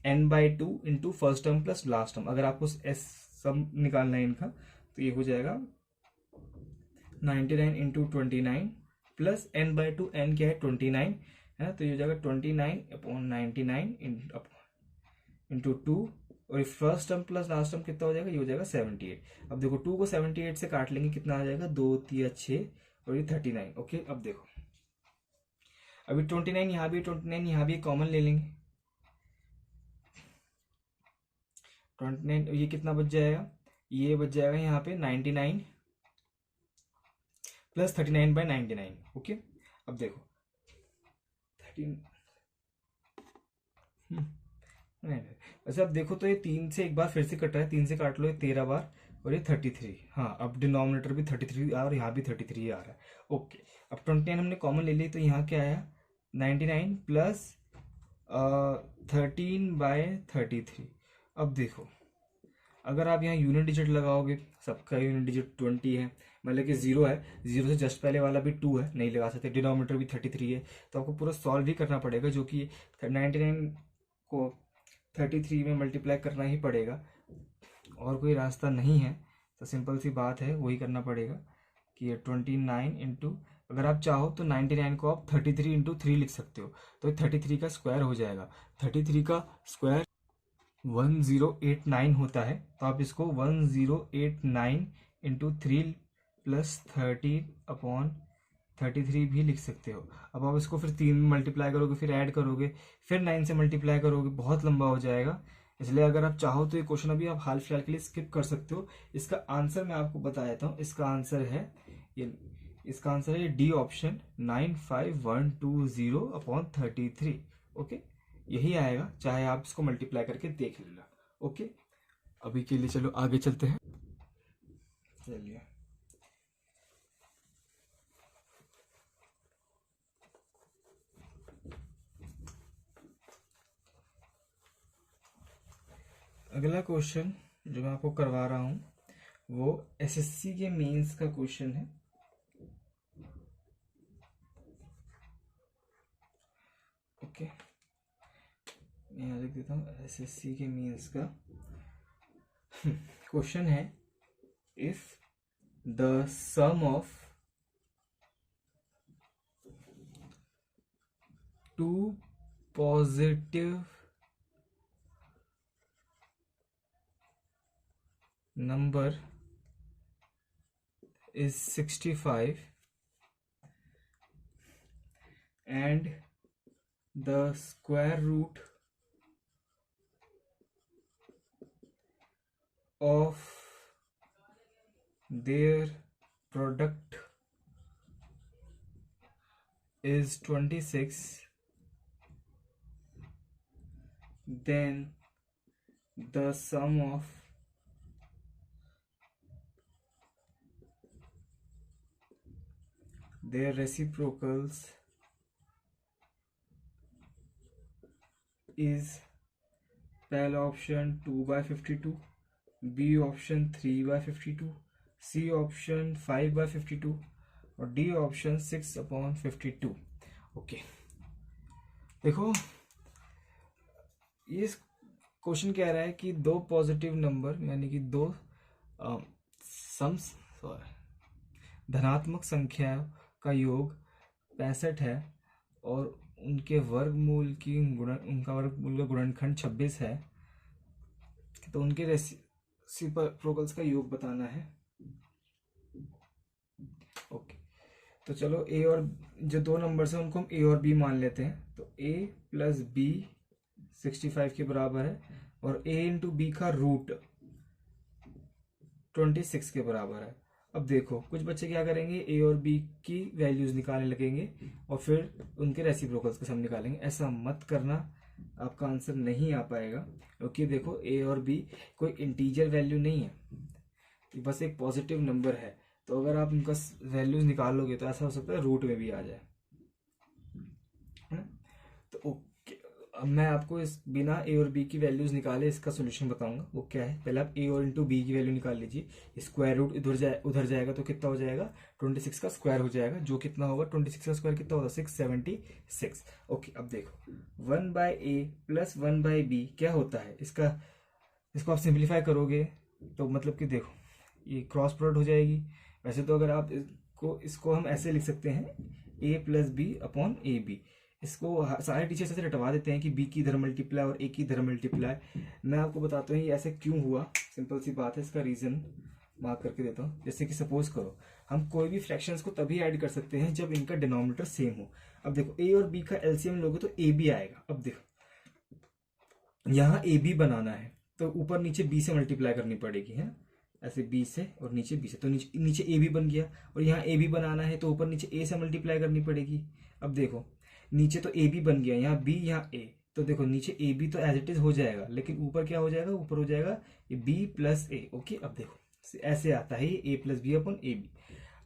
n/2 into first term plus last term. अगर आपको एस सम निकालना है इनका तो ये हो जाएगा 99 × 29 प्लस n/2। n क्या है? 29 है, तो ये हो जाएगा 29/99 इंटू 2, और first term plus last term कितना हो जाएगा? ये हो जाएगा 78। अब देखो 2 को 78 से काट लेंगे, कितना आ जाएगा? 2 3 6 और ये 39। ओके, अब देखो अभी 29 यहाँ भी 29 यहाँ भी कॉमन ले लेंगे। 29 ये कितना बच जाएगा, ये बच जाएगा यहाँ पे 99 प्लस 39/99। ओके अब देखो 13 वैसे अब देखो तो ये 3 से एक बार फिर से कट रहा है, 3 से काट लो, ये 13 बार और ये 33। हाँ अब डिनोमिनेटर भी 33 और यहाँ भी 33 आ रहा है। ओके अब 29 हमने कॉमन ले ली तो यहाँ क्या आया 99 प्लस 13/33। अब देखो अगर आप यहाँ यूनिट डिजिट लगाओगे, सबका यूनिट डिजिट 20 है, मतलब कि 0 है, 0 से जस्ट पहले वाला भी 2 है, नहीं लगा सकते, डिनोमिनेटर भी 33 है, तो आपको पूरा सॉल्व ही करना पड़ेगा, जो कि 99 को 33 में मल्टीप्लाई करना ही पड़ेगा, और कोई रास्ता नहीं है। तो सिंपल सी बात है, वही करना पड़ेगा कि ये 29 इंटू, अगर आप चाहो तो 99 को आप 33 इंटू 3 लिख सकते हो, तो 33 का स्क्वायर हो जाएगा। 33 का स्क्वायर 1089 होता है, तो आप इसको 1089 इंटू 3 प्लस 13/33 भी लिख सकते हो। अब आप इसको फिर 3 में मल्टीप्लाई करोगे, फिर ऐड करोगे, फिर 9 से मल्टीप्लाई करोगे, बहुत लंबा हो जाएगा। इसलिए अगर आप चाहो तो ये क्वेश्चन अभी आप हाल फिलहाल के लिए स्किप कर सकते हो। इसका आंसर मैं आपको बता देता हूँ। इसका आंसर है ये डी ऑप्शन 95120/33। ओके यही आएगा, चाहे आप इसको मल्टीप्लाई करके देख लेना। ओके अभी के लिए चलो आगे चलते हैं। चलिए अगला क्वेश्चन जो मैं आपको करवा रहा हूँ वो एसएससी के मेंस का क्वेश्चन है। ओके यहाँ लिख देता हूँ, एसएससी के मेंस का क्वेश्चन है, if the sum of two positive number is 65 and the square root of their product is 26, then the sum of their reciprocals is पहला option 2/52, B option 3/52, C option 5/52 और D option 6/52। Okay देखो ये question कह रहा है कि दो positive number यानी कि दो धनात्मक संख्या का योग 65 है और उनके वर्गमूल की उनका वर्गमूल का गुणनखंड 26 है, तो उनके रेसिप्रोकल्स का योग बताना है। ओके तो चलो ए और जो दो नंबर्स हैं उनको हम ए और बी मान लेते हैं। तो ए प्लस बी 65 के बराबर है और ए इंटू बी का रूट 26 के बराबर है। अब देखो कुछ बच्चे क्या करेंगे, ए और बी की वैल्यूज निकालने लगेंगे और फिर उनके रेसिप्रोकल्स को हम निकालेंगे। ऐसा मत करना, आपका आंसर नहीं आ पाएगा, क्योंकि देखो ए और बी कोई इंटीजर वैल्यू नहीं है, बस एक पॉजिटिव नंबर है। तो अगर आप उनका वैल्यूज निकालोगे तो ऐसा हो सकता है रूट में भी आ जाए, है ना। तो ओके अब मैं आपको इस बिना ए और बी की वैल्यूज निकाले इसका सोल्यूशन बताऊंगा। वो क्या है, पहले आप ए और इंटू बी की वैल्यू निकाल लीजिए। स्क्वायर रूट उधर जाएगा तो कितना हो जाएगा, 26 का स्क्वायर हो जाएगा, जो कितना होगा 26 का स्क्वायर कितना होगा 676। ओके अब देखो 1/a प्लस 1/b क्या होता है, इसको आप सिंप्लीफाई करोगे तो मतलब कि देखो ये क्रॉस प्रोडक्ट हो जाएगी। वैसे तो अगर आप इसको हम ऐसे लिख सकते हैं a plus B upon A B. इसको सारे टीचर्स ऐसे रटवा देते हैं कि b की इधर मल्टीप्लाई और a की इधर मल्टीप्लाई। मैं आपको बताता हूँ ये ऐसे क्यों हुआ, सिंपल सी बात है, इसका रीजन मार्क करके देता हूँ। जैसे कि सपोज करो हम कोई भी फ्रैक्शंस को तभी ऐड कर सकते हैं जब इनका डिनोमिनेटर सेम हो। अब देखो ए और बी का एलसीएम लोगे तो ए बी आएगा। अब देखो यहाँ ए बी बनाना है तो ऊपर नीचे बी से मल्टीप्लाई करनी पड़ेगी है, ऐसे बी से और नीचे बी से, तो नीचे ए बी बन गया। और यहाँ ए बी बनाना है तो ऊपर नीचे ए से मल्टीप्लाई करनी पड़ेगी। अब देखो नीचे तो ए बी बन गया, यहाँ बी यहाँ ए, तो देखो नीचे ए बी तो एज इट इज हो जाएगा, लेकिन ऊपर क्या हो जाएगा, ऊपर हो जाएगा बी प्लस ए। ओके, अब देखो ऐसे आता है ये A plus B upon A B.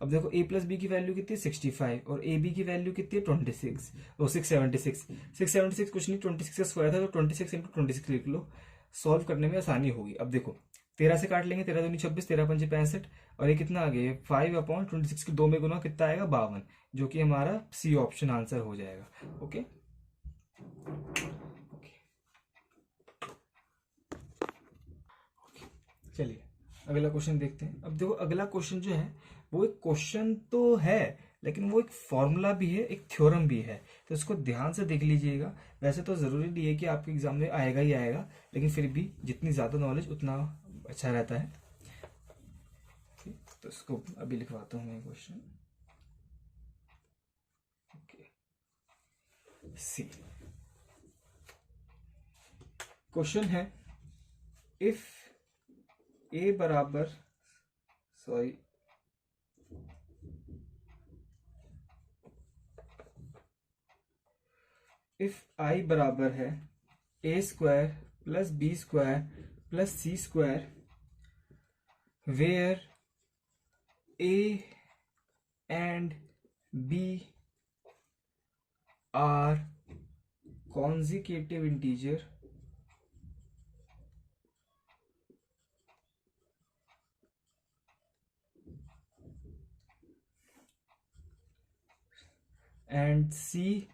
अब देखो ए प्लस बी की वैल्यू कितनी है 65 और ए बी की वैल्यू कितनी है 26 और 676 कुछ नहीं 26 का स्क्वायर था, तो 26 इंटू 26 लिख लो, सॉल्व करने में आसानी होगी। अब देखो 13 से काट लेंगे, 13 दूनी 26, 13 पंजे 65 और ये कितना आ गया 5 अपॉन 26 के 2 में गुना कितना आएगा 52, जो कि हमारा सी ऑप्शन आंसर हो जाएगा। ओके चलिए अगला क्वेश्चन देखते हैं। अब देखो अगला क्वेश्चन जो है वो एक क्वेश्चन तो है, लेकिन वो एक फॉर्मूला भी है, एक थ्योरम भी है, तो इसको ध्यान से देख लीजिएगा। वैसे तो जरूरी नहीं है कि आपके एग्जाम में आएगा ही आएगा, लेकिन फिर भी जितनी ज्यादा नॉलेज उतना अच्छा रहता है। तो इसको अभी लिखवाता हूँ मैं क्वेश्चन। सी क्वेश्चन है, इफ ए बराबर इफ आई बराबर है A square plus B square plus C square, where A and B are consecutive integer and C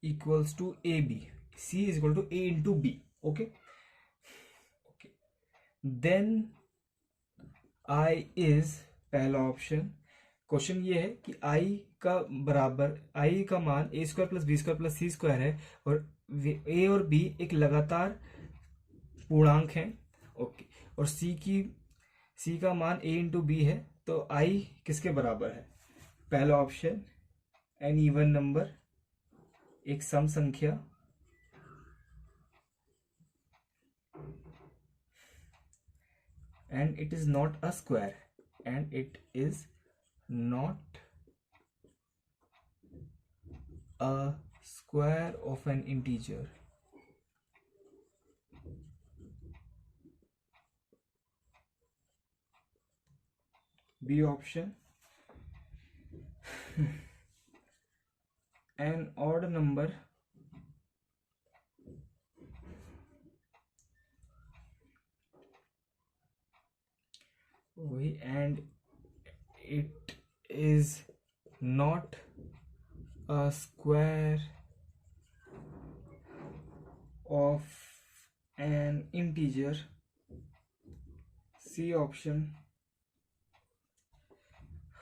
equals to AB. C is equal to A into B. Okay. Then I is पहला option. Question ये है कि I का बराबर I का मान A square plus B square plus C square है और A और B एक लगातार पूर्णांक है। ओके, और C का मान A इंटू बी है, तो I किसके बराबर है? पहला ऑप्शन एन इवन नंबर, एक सम संख्या, and it is not a square, and it is not a square of an integer. B option, an odd number and it is not a square of an integer. C option,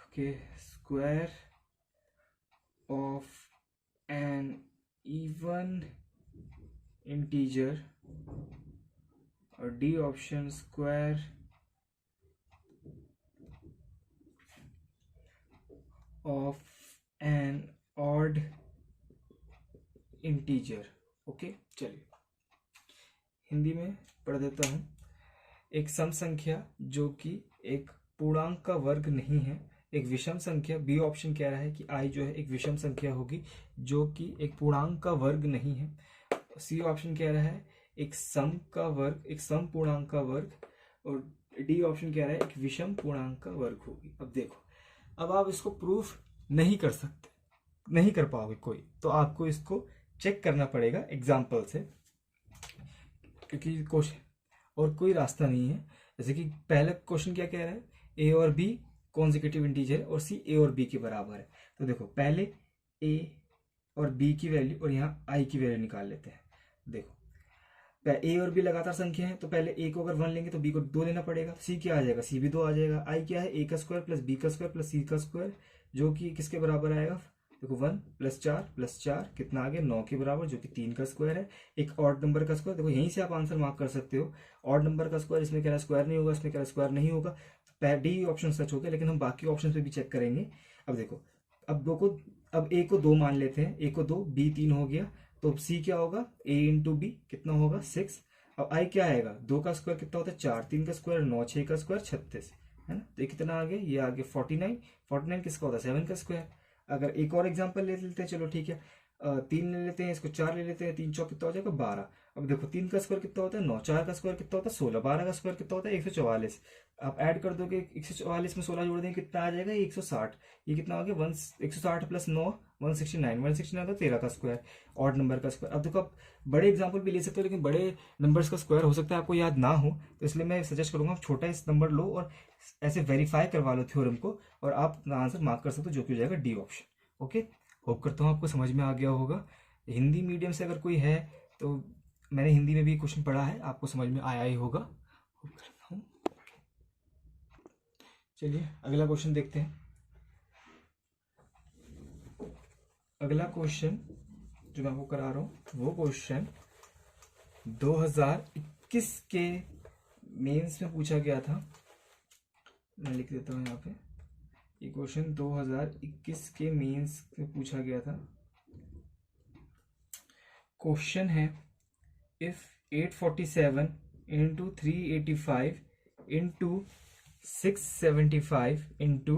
okay, square of an even integer, or D option, square of an odd integer. Okay, चलिए हिंदी में पढ़ देता हूं। एक सम संख्या जो कि एक पूर्णांक का वर्ग नहीं है, एक विषम संख्या। बी ऑप्शन कह रहा है कि आई जो है एक विषम संख्या होगी जो कि एक पूर्णांक का वर्ग नहीं है। सी ऑप्शन कह रहा है एक सम का वर्ग, एक सम पूर्णांक का वर्ग, और डी ऑप्शन कह रहा है एक विषम पूर्णांक का वर्ग होगी। अब देखो, अब आप इसको प्रूफ नहीं कर सकते, नहीं कर पाओगे कोई, तो आपको इसको चेक करना पड़ेगा एग्जाम्पल से, क्योंकि क्वेश्चन और कोई रास्ता नहीं है। जैसे कि पहला क्वेश्चन क्या कह रहा है, ए और बी कॉन्जिक्यूटिव इंटीजर और सी ए और बी के बराबर है। तो देखो पहले ए और बी की वैल्यू और यहाँ आई की वैल्यू निकाल लेते हैं। देखो ए और बी लगातार संख्या है, तो पहले ए को अगर 1 लेंगे तो बी को 2 लेना पड़ेगा। सी क्या आ जाएगा, सी भी 2 आ जाएगा। आई क्या है, ए का स्क्वायर प्लस बी का स्क्वायर प्लस सी का स्क्वायर, जो कि किसके बराबर आएगा, देखो 1 प्लस 4 कितना आ गया 9 के बराबर, जो कि 3 का स्क्वायर है। एक ऑड नंबर का स्क्वायर, देखो यहीं से आप आंसर मार्क कर सकते हो। ऑड नंबर का स्क्वायर, इसमें कह रहा है स्क्वायर नहीं होगा, इसमें कह रहा है स्क्वायर नहीं होगा, तो डी ऑप्शन सच हो गया, लेकिन हम बाकी ऑप्शन पे भी चेक करेंगे। अब देखो, अब दो को अब a को 2 मान लेते हैं, a को 2, b 3 हो गया, तो अब c क्या होगा, a इंटू बी कितना होगा 6। अब i क्या आएगा, 2 का स्क्वायर कितना होता है 4, 3 का स्क्वायर 9, 6 का स्क्वायर 36, है ना। तो ये कितना आ गया, ये आ गया 49। 49 किसका होता है 7 का स्क्वायर। अगर एक और एग्जांपल ले लेते हैं, चलो ठीक है, 3 ले लेते हैं, इसको 4 ले लेते हैं, 3 चौक कितना हो जाएगा 12। अब देखो 3 का स्क्वायर कितना होता है 9, 4 का स्क्वायर कितना होता है 16, 12 का स्क्वायर कितना होता है 144। आप ऐड कर दोगे 144 में 16 जोड़ देंगे कितना आ जाएगा 160। ये कितना हो गया 160 प्लस 9 169, 169 तो 13 का स्क्वायर, ऑड नंबर का स्क्वायर। अब देखो आप बड़े एग्जाम्पल भी ले सकते हो, लेकिन बड़े नंबर्स का स्क्वायर हो सकता है आपको याद ना हो, तो इसलिए मैं सजेस्ट करूंगा आप छोटा इस नंबर लो और ऐसे वेरीफाई करवा लो थ्योरम को, और आप आंसर मार्क कर सकते हो, जो कि हो जाएगा डी ऑप्शन। ओके, होप करता हूँ आपको समझ में आ गया होगा। हिंदी मीडियम से अगर कोई है तो मैंने हिंदी में भी क्वेश्चन पढ़ा है, आपको समझ में आया ही होगा, होप करता हूँ। चलिए अगला क्वेश्चन देखते हैं। अगला क्वेश्चन जो मैं आपको करा रहा हूँ वो क्वेश्चन 2021 के मेंस में पूछा गया था। मैं लिख देता हूँ यहाँ पे, ये क्वेश्चन 2021 के मेंस में पूछा गया था। क्वेश्चन है, इफ 847 इंटू 385 इंटू 675 इंटू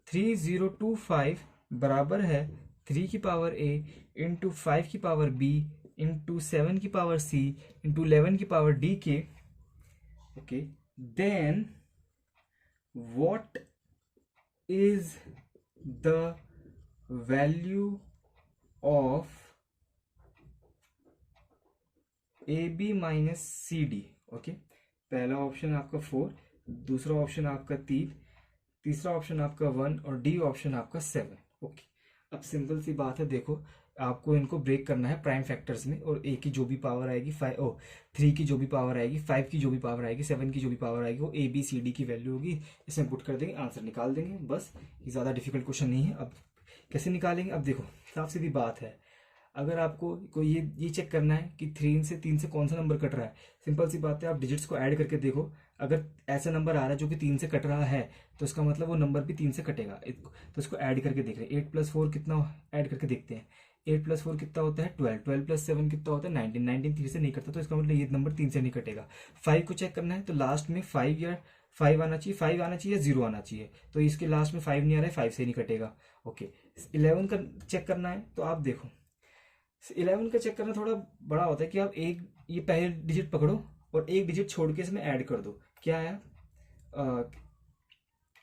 3025 बराबर है 3 की पावर a इंटू 5 की पावर b इंटू 7 की पावर c इंटू 11 की पावर d के, okay, then what is the value of ab minus C D. Okay, पहला ऑप्शन आपका 4, दूसरा ऑप्शन आपका 3, तीसरा ऑप्शन आपका 1 और डी ऑप्शन आपका 7। ओके, अब सिंपल सी बात है, देखो आपको इनको ब्रेक करना है प्राइम फैक्टर्स में, और ए की जो भी पावर आएगी 3 की जो भी पावर आएगी, 5 की जो भी पावर आएगी, 7 की जो भी पावर आएगी, वो ए बी सी डी की वैल्यू होगी, इसमें पुट कर देंगे, आंसर निकाल देंगे बस। ये ज़्यादा डिफिकल्ट क्वेश्चन नहीं है। अब कैसे निकालेंगे, अब देखो साफ सीधी बात है, अगर आपको कोई ये चेक करना है कि 3 से कौन सा नंबर कट रहा है, सिंपल सी बात है, आप डिजिट्स को ऐड करके देखो, अगर ऐसा नंबर आ रहा है जो कि 3 से कट रहा है तो इसका मतलब वो नंबर भी 3 से कटेगा, तो इसको ऐड करके देख रहे हैं। 8 + 4 कितना, ऐड करके देखते हैं, 8 + 4 कितना होता है 12, 12 + 7 कितना होता है 19, 19 3 से नहीं कटता, तो इसका मतलब ये नंबर 3 से नहीं कटेगा। 5 को चेक करना है तो लास्ट में 5 आना चाहिए, 5 आना चाहिए, 0 आना चाहिए, तो इसके लास्ट में 5 नहीं आ रहा है, 5 से नहीं कटेगा। ओके, 11 का चेक करना है, तो आप देखो 11 का चेक करना थोड़ा बड़ा होता है कि आप ये पहले डिजिट पकड़ो और एक डिजिट छोड़ के इसमें ऐड कर दो। क्या आया, 8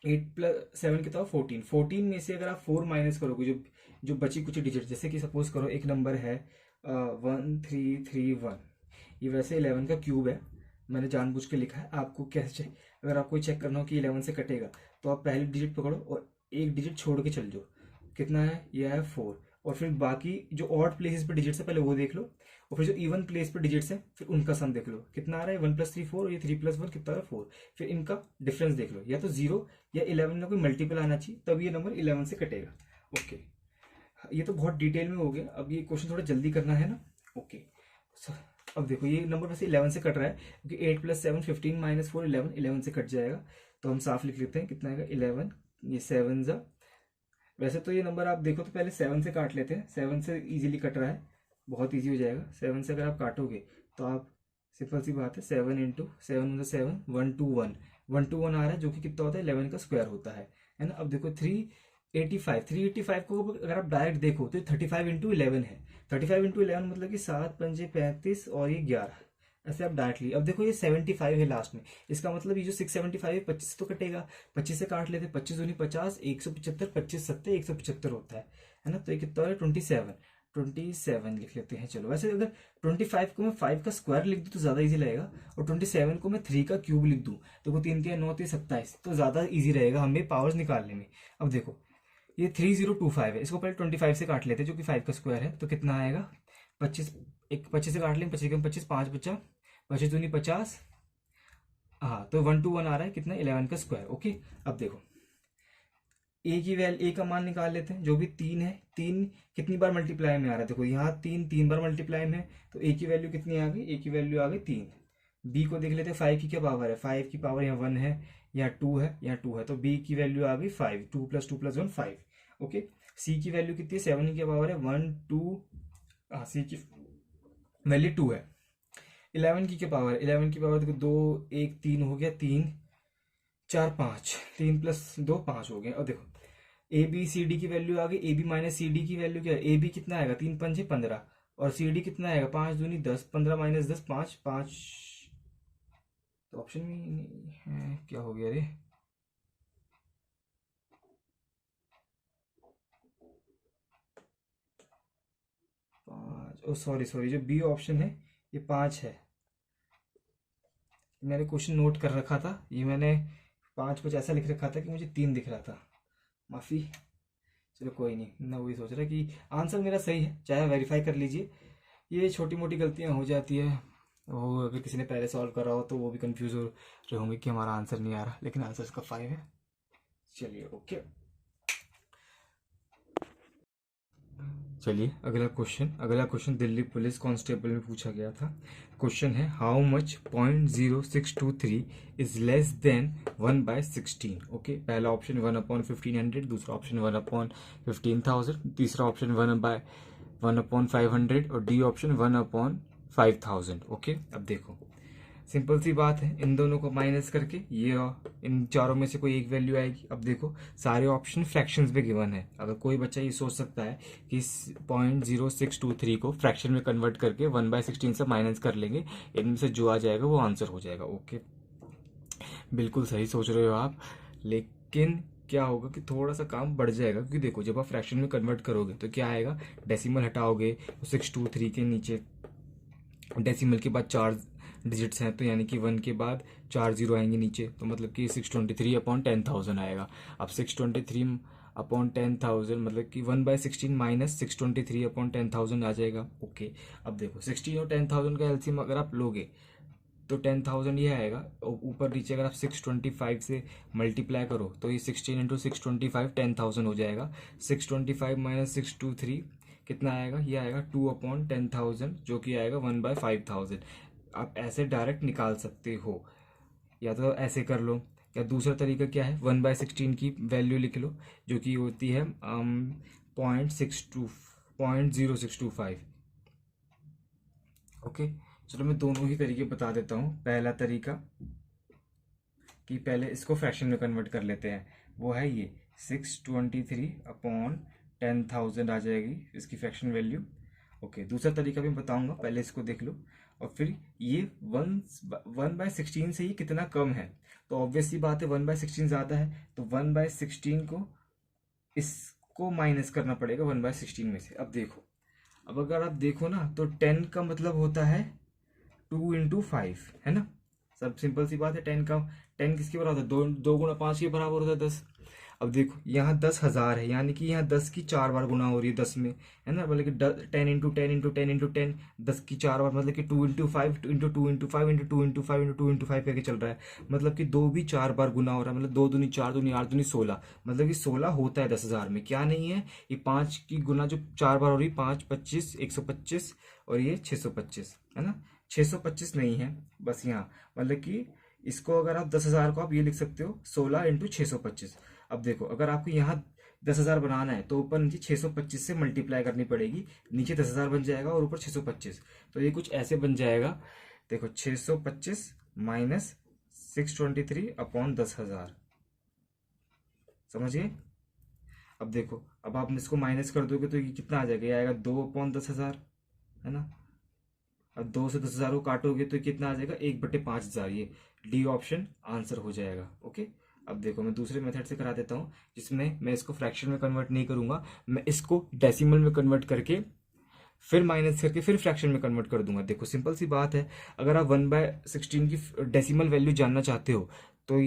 + 7 कितना 14, 14 में से अगर आप 4 माइनस करोगे, जो बची कुछ डिजिट, जैसे कि सपोज करो एक नंबर है 1331, ये वैसे 11 का क्यूब है, मैंने जानबूझ के लिखा है। आपको कैसे अगर आपको चेक करना हो कि 11 से कटेगा, तो आप पहले डिजिट पकड़ो और एक डिजिट छोड़ के चल जाओ, कितना है, यह है 4, और फिर बाकी जो ऑड प्लेसेस पे डिजिट्स है पहले वो देख लो, और फिर जो इवन प्लेस पे डिजिट्स है फिर उनका सम देख लो, कितना आ रहा है 1 + 3 4, ये 3 + 1 कितना आ रहा है 4, फिर इनका डिफरेंस देख लो, या तो 0 या 11 में कोई मल्टीपल आना चाहिए, तब ये नंबर 11 से कटेगा। ओके, ये तो बहुत डिटेल में हो गया, अब ये क्वेश्चन थोड़ा जल्दी करना है ना। ओके, अब देखो ये नंबर वैसे 11 से कट रहा है, क्योंकि 8 + 7 15 - 4 11, 11 से कट जाएगा, तो हम साफ लिख लेते हैं, कितना आएगा 11, ये 7 जा, वैसे तो ये नंबर आप देखो तो पहले 7 से काट लेते हैं, 7 से इजीली कट रहा है, बहुत इजी हो जाएगा। 7 से अगर आप काटोगे तो आप सिंपल सी बात है, 7 × 7 7 121 121 आ रहा है, जो कि कितना होता है 11 का स्क्वायर होता है ना। अब देखो 385 को अगर आप डायरेक्ट देखो तो 35 × 11 है, 35 × 11 मतलब कि 7 × 5 = 35 और ये 11, ऐसे आप डायरेक्टली। अब देखो ये 75 है लास्ट में, इसका मतलब ये जो 675 है 25 तो कटेगा, 25 से काट लेते, 25 दूनी 50, 175, 25 7 175 होता है ना, तो ये कितना है 27 लिख लेते हैं। चलो वैसे अगर 25 को मैं 5 का स्क्वायर लिख दूं तो ज्यादा इजी रहेगा, और 27 को मैं 3 का क्यूब लिख दूं तो 3 3 9 3 27, तो ज्यादा इजी रहेगा हमें पावर्स निकालने में। अब देखो ये 3025 है, इसको पहले 25 से काट लेते हैं जो कि 5 का स्क्वायर है, तो कितना आएगा 25 से काट लेंगे, 25 25 5 बचा, 25 दूनी 50, हाँ तो 121 आ रहा है, कितना 11 का स्क्वायर। ओके, अब देखो ए का मान निकाल लेते हैं, जो भी 3 है, 3 कितनी बार मल्टीप्लाई में आ रहा है, देखो यहाँ 3 बार मल्टीप्लाई में है, तो ए की वैल्यू कितनी आ गई, ए की वैल्यू आ गई 3। बी को देख लेते हैं, 5 की क्या पावर है, 5 की पावर यहाँ 1 है, यहाँ 2 है, यहाँ 2 है, तो बी की वैल्यू आ गई 5, 2 + 2 + 1 5। ओके, सी की वैल्यू कितनी है, 7 की पावर है 1 2, हाँ सी की वैल्यू 2 है। 11 की क्या पावर है, 11 की पावर देखो 2 1 3 हो गया, 3 4 5, 3 प्लस 2 5 हो गया। और देखो ए बी सी डी की वैल्यू आ गई, A B minus C D की वैल्यू क्या है, ए बी कितना आएगा 3 5 15, और सी डी कितना आएगा 5 दूनी 10, 15 माइनस 10 5 5, तो ऑप्शन में ही नहीं है, क्या हो गया रे, 5, ओ सॉरी सॉरी, जो बी ऑप्शन है ये 5 है। मैंने क्वेश्चन नोट कर रखा था, ये मैंने 5 कुछ ऐसा लिख रखा था कि मुझे 3 दिख रहा था, माफ़ी। चलो कोई नहीं, मैं वही सोच रहा कि आंसर मेरा सही है, चाहे वेरीफाई कर लीजिए। ये छोटी मोटी गलतियां हो जाती है, वो अगर किसी ने पहले सॉल्व करा हो तो वो भी कंफ्यूज हो रहे होंगे कि हमारा आंसर नहीं आ रहा, लेकिन आंसर इसका 5 है। चलिए ओके, चलिए अगला क्वेश्चन दिल्ली पुलिस कांस्टेबल में पूछा गया था। क्वेश्चन है how much 0.0623 is less than 1/16। Okay, पहला ऑप्शन 1/1500, दूसरा ऑप्शन 1/15,000, तीसरा ऑप्शन 1/500 और डी ऑप्शन 1/5000। ओके, अब देखो सिंपल सी बात है, इन दोनों को माइनस करके ये इन चारों में से कोई एक वैल्यू आएगी। अब देखो सारे ऑप्शन फ्रैक्शंस में गिवन है, अगर कोई बच्चा ये सोच सकता है कि इस 0.0623 को फ्रैक्शन में कन्वर्ट करके 1/16 से माइनस कर लेंगे, इनमें से जो आ जाएगा वो आंसर हो जाएगा। ओके, बिल्कुल सही सोच रहे हो आप, लेकिन क्या होगा कि थोड़ा सा काम बढ़ जाएगा, क्योंकि देखो जब आप फ्रैक्शन में कन्वर्ट करोगे तो क्या आएगा, डेसिमल हटाओगे तो 623 के नीचे डेसिमल के बाद 4 डिजिट्स हैं, तो यानी कि 1 के बाद 4 जीरो आएंगे नीचे, तो मतलब कि 623/10,000 आएगा। अब 623/10,000 मतलब कि 1/16 माइनस 623/10,000 आ जाएगा। ओके, अब देखो 16 और 10,000 का एलसीएम अगर आप लोगे तो 10,000 ये आएगा, और ऊपर नीचे अगर आप 625 से मल्टीप्लाई करो तो ये 16 इंटू 625 10,000 हो जाएगा। 625 माइनस 623 कितना आएगा, ये आएगा 2/10,000, जो कि आएगा 1/5000। आप ऐसे डायरेक्ट निकाल सकते हो, या तो ऐसे कर लो, या दूसरा तरीका क्या है, 1/16 की वैल्यू लिख लो, जो कि होती है 0.0625। ओके, चलो मैं दोनों ही तरीके बता देता हूँ। पहला तरीका कि पहले इसको फ्रैक्शन में कन्वर्ट कर लेते हैं, वो है ये 623/10,000 आ जाएगी इसकी फ्रैक्शन वैल्यू। ओके, दूसरा तरीका भी बताऊंगा, पहले इसको देख लो। और फिर ये 1/16 से ये कितना कम है, तो ऑब्वियसली बात है 1/16 ज़्यादा है, तो 1/16 को इसको माइनस करना पड़ेगा 1/16 में से। अब देखो, अब अगर आप देखो ना तो 10 का मतलब होता है 2 इंटू 5, है ना। सब सिंपल सी बात है, 10 किसके बराबर होता है, 2 गुणा 5 के बराबर होता है 10। अब देखो यहाँ 10,000 है, यानी कि यहाँ 10 की 4 बार गुना हो रही है 10 में, है ना, मतलब कि 10 इंटू 10 इंटू 10 इंटू 10, 10 की 4 बार, मतलब कि 2 into 5 into 2 into 5 into 2 into 5 into 2 into 5 करके चल रहा है, मतलब कि 2 भी 4 बार गुना हो रहा है, मतलब 2 दूनी 4 दूनी 8 दूनी 16, मतलब कि 16 होता है 10,000 में। क्या नहीं है, ये 5 की गुना जो 4 बार हो रही है, 5 25 125, और ये 625, है ना, 625 नहीं है बस यहाँ, मतलब कि इसको अगर आप 10,000 को आप ये लिख सकते हो 16 इंटू 625। अब देखो अगर आपको यहाँ 10,000 बनाना है तो ऊपर नीचे 625 से मल्टीप्लाई करनी पड़ेगी, नीचे 10,000 बन जाएगा और ऊपर 625, तो ये कुछ ऐसे बन जाएगा। देखो 625 माइनस 623/10,000, समझिए। अब देखो, अब आप इसको माइनस कर दोगे तो ये कितना आ जाएगा, ये आएगा 2/10,000, है ना। अब 2 से 10,000 को काटोगे तो कितना आ जाएगा, 1/5000। ये डी ऑप्शन आंसर हो जाएगा। ओके, अब देखो मैं दूसरे मेथड से करा देता हूँ, जिसमें मैं इसको फ्रैक्शन में कन्वर्ट नहीं करूंगा, मैं इसको डेसिमल में कन्वर्ट करके फिर माइनस करके फिर फ्रैक्शन में कन्वर्ट कर दूंगा। देखो सिंपल सी बात है, अगर आप 1/16 की डेसिमल वैल्यू जानना चाहते हो तो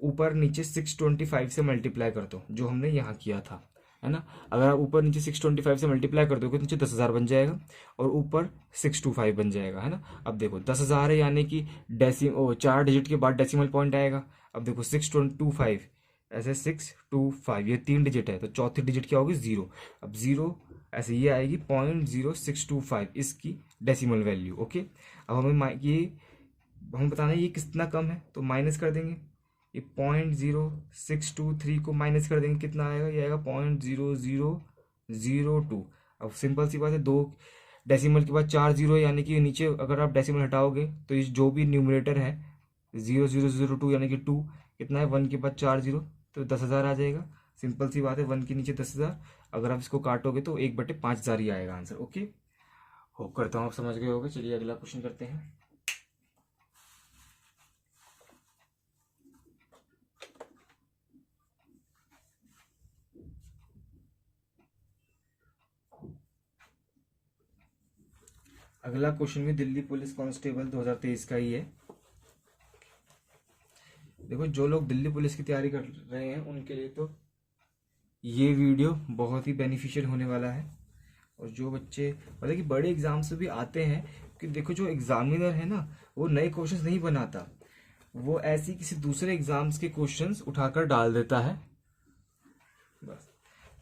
ऊपर नीचे 625 से मल्टीप्लाई कर दो, जो हमने यहाँ किया था, है ना। अगर आप ऊपर नीचे 625 से मल्टीप्लाई कर दोगे तो नीचे 10,000 बन जाएगा और ऊपर 625 बन जाएगा, है ना। अब देखो 10,000 है, यानी कि 4 डिजिट के बाद डेसिमल पॉइंट आएगा। अब देखो 625 ऐसे 625, ये 3 डिजिट है, तो चौथी डिजिट क्या होगी, 0। अब 0 ऐसे ये आएगी 0.0625 इसकी डेसिमल वैल्यू। ओके, अब हमें बताना है ये कितना कम है, तो माइनस कर देंगे, ये 0.0623 को माइनस कर देंगे, कितना आएगा, ये आएगा 0.00 02। अब सिंपल सी बात है, 2 डेसिमल के बाद 4 जीरो है, यानी कि नीचे अगर आप डेसिमल हटाओगे तो इस जो भी न्यूमरेटर है 0002 यानी कि 2 कितना है, 1 के बाद 4 जीरो, तो 10,000 आ जाएगा। सिंपल सी बात है, 1 के नीचे 10,000, अगर आप इसको काटोगे तो 1/5000 ही आएगा आंसर। ओके, होप करता हूँ आप समझ गए होगे। चलिए अगला क्वेश्चन करते हैं। अगला क्वेश्चन भी दिल्ली पुलिस कांस्टेबल 2023 का ही है। देखो, जो लोग दिल्ली पुलिस की तैयारी कर रहे हैं उनके लिए तो ये वीडियो बहुत ही बेनिफिशियल होने वाला है। और जो बच्चे मतलब कि बड़े एग्जाम से भी आते हैं, कि देखो जो एग्जामिनर है ना, वो नए क्वेश्चंस नहीं बनाता, वो ऐसी किसी दूसरे एग्जाम्स के क्वेश्चंस उठाकर डाल देता है बस।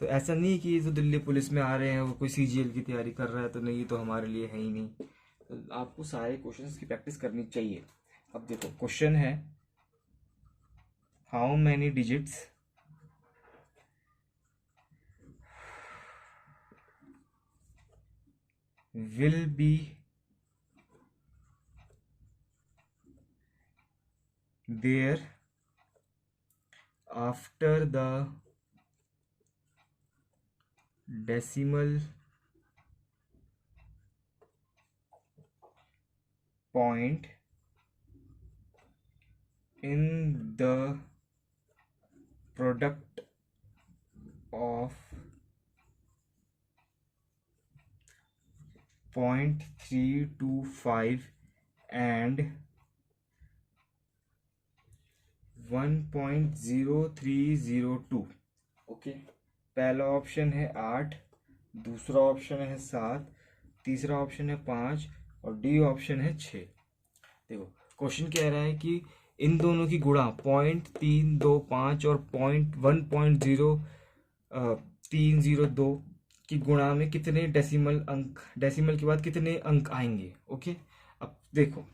तो ऐसा नहीं है कि ये जो दिल्ली पुलिस में आ रहे हैं वो कोई सीजीएल की तैयारी कर रहा है तो नहीं, ये तो हमारे लिए है ही नहीं। तो आपको सारे क्वेश्चंस की प्रैक्टिस करनी चाहिए। अब देखो क्वेश्चन है, how many digits will be there after the decimal point in the product of 0.325 and 1.0302। Okay, पहला ऑप्शन है 8, दूसरा ऑप्शन है 7, तीसरा ऑप्शन है 5 और डी ऑप्शन है 6। देखो क्वेश्चन कह रहा है कि इन दोनों की गुणा 0.325 और 1.302 की गुणा में कितने डेसिमल अंक, डेसिमल के बाद कितने अंक आएंगे। ओके, अब देखो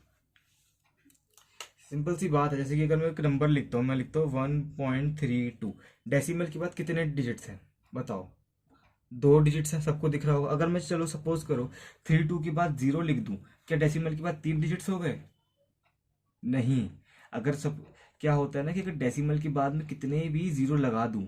सिंपल सी बात है, जैसे कि अगर मैं एक नंबर लिखता हूँ, मैं लिखता हूँ 1.32, डेसिमल के बाद कितने डिजिट्स हैं बताओ। 2 डिजिट्स हैं, सबको दिख रहा होगा। अगर मैं चलो सपोज करो 32 के बाद 0 लिख दूं, क्या डेसिमल के बाद 3 डिजिट्स हो गए? नहीं। अगर सब क्या होता है ना कि अगर डेसिमल के बाद में कितने भी 0 लगा दूं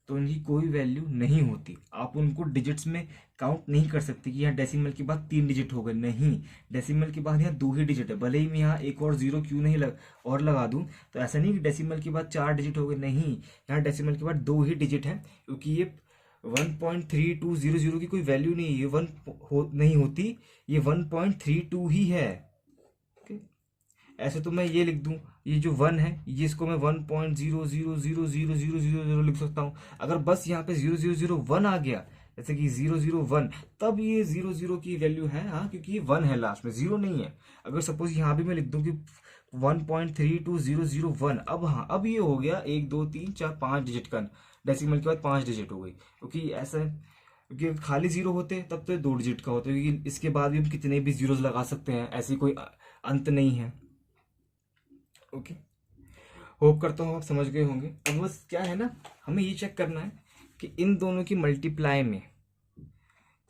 तो उनकी कोई वैल्यू नहीं होती। आप उनको डिजिट्स में काउंट नहीं कर सकते कि यहाँ डेसिमल के बाद 3 डिजिट हो गए, नहीं। डेसिमल के बाद यहाँ 2 ही डिजिट है, भले ही मैं यहाँ एक और 0 क्यों नहीं और लगा दूं, तो ऐसा नहीं कि डेसिमल के बाद 4 डिजिट हो गए, नहीं। यहाँ डेसिमल के बाद 2 ही डिजिट है, क्योंकि ये 1.3200 की कोई वैल्यू नहीं है, ये नहीं होती, ये 1.32 ही है। ऐसे तो मैं ये लिख दूं, ये जो 1 है ये इसको मैं 1.000000 लिख सकता हूं। अगर बस यहाँ पे 0001 आ गया, जैसे कि 001, तब ये 00 की वैल्यू है, हाँ, क्योंकि ये 1 है लास्ट में, 0 नहीं है। अगर सपोज यहाँ भी मैं लिख दूं कि 1.32001, अब हाँ, अब ये हो गया 1 2 3 4 5 डिजिट का, डेसिमल के बाद 5 डिजिट हो गई, क्योंकि ऐसा है, क्योंकि खाली 0 होते तब तो 2 डिजिट का होता है, क्योंकि इसके बाद भी हम कितने भी जीरोस लगा सकते हैं, ऐसी कोई अंत नहीं है। ओके, होप करता हूँ आप समझ गए होंगे। अब बस क्या है ना, हमें ये चेक करना है कि इन दोनों की मल्टीप्लाई में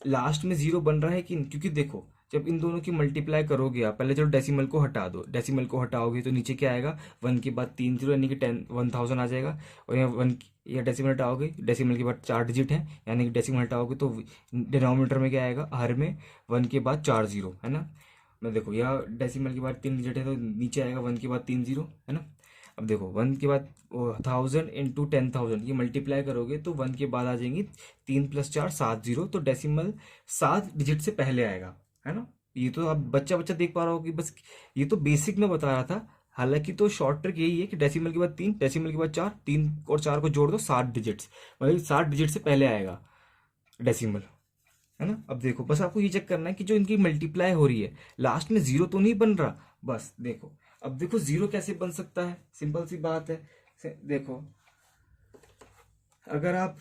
लास्ट में 0 बन रहा है कि, क्योंकि देखो जब इन दोनों की मल्टीप्लाई करोगे आप, पहले चलो डेसिमल को हटा दो, डेसिमल को हटाओगे तो नीचे क्या आएगा, 1 के बाद 3 0 यानी कि 1000 आ जाएगा। और यहाँ 1 या डेसिमल हटाओगे, डेसिमल के बाद 4 डिजिट है, यानी कि डेसिमल हटाओगे तो डिनोमिनेटर में क्या आएगा, हर में 1 के बाद 4 0 है ना। मैं देखो यहाँ डेसिमल के बाद 3 डिजिट है तो नीचे आएगा 1 के बाद 3 0 है ना। अब देखो 1 के बाद 1000 इंटू 10,000 ये मल्टीप्लाई करोगे तो 1 के बाद आ जाएंगी 3 + 4 7 0, तो डेसिमल 7 डिजिट से पहले आएगा, है ना। ये तो आप बच्चा देख पा रहा हो कि बस ये तो बेसिक में बता रहा था, हालांकि तो शॉर्ट ट्रिक यही है कि डेसिमल के बाद 3, डेसिमल के बाद 4, 3 और 4 को जोड़ दो 7 डिजिट्स, मतलब 7 डिजिट से पहले आएगा डेसिमल, है ना। अब देखो बस आपको ये चेक करना है कि जो इनकी मल्टीप्लाई हो रही है लास्ट में 0 तो नहीं बन रहा, बस देखो। अब देखो 0 कैसे बन सकता है, सिंपल सी बात है। देखो अगर आप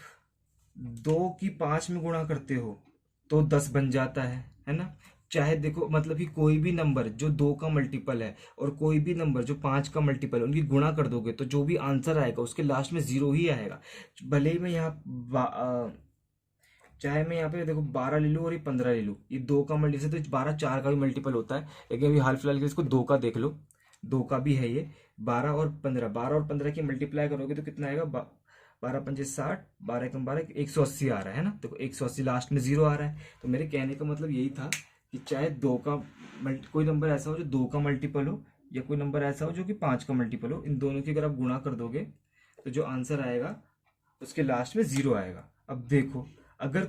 2 की 5 में गुणा करते हो तो 10 बन जाता है ना। चाहे देखो मतलब कि कोई भी नंबर जो 2 का मल्टीपल है और कोई भी नंबर जो 5 का मल्टीपल है, उनकी गुणा कर दोगे तो जो भी आंसर आएगा उसके लास्ट में 0 ही आएगा। भले ही मैं यहाँ चाहे मैं यहाँ पे देखो 12 ले लूँ और ये 15 ले लूँ, ये 2 का मल्टीपल तो 12 4 का भी मल्टीपल होता है, लेकिन अभी हाल फिलहाल के इसको 2 का देख लो, 2 का भी है ये। 12 और 15 की मल्टीप्लाई करोगे तो कितना आएगा, 12×5 = 60, 12×12 180 आ रहा है ना। देखो 180 लास्ट में 0 आ रहा है। तो मेरे कहने का मतलब यही था कि चाहे कोई नंबर ऐसा हो जो 2 का मल्टीपल हो, या कोई नंबर ऐसा हो जो कि 5 का मल्टीपल हो, इन दोनों की अगर आप गुणा कर दोगे तो जो आंसर आएगा उसके लास्ट में 0 आएगा। अब देखो, अगर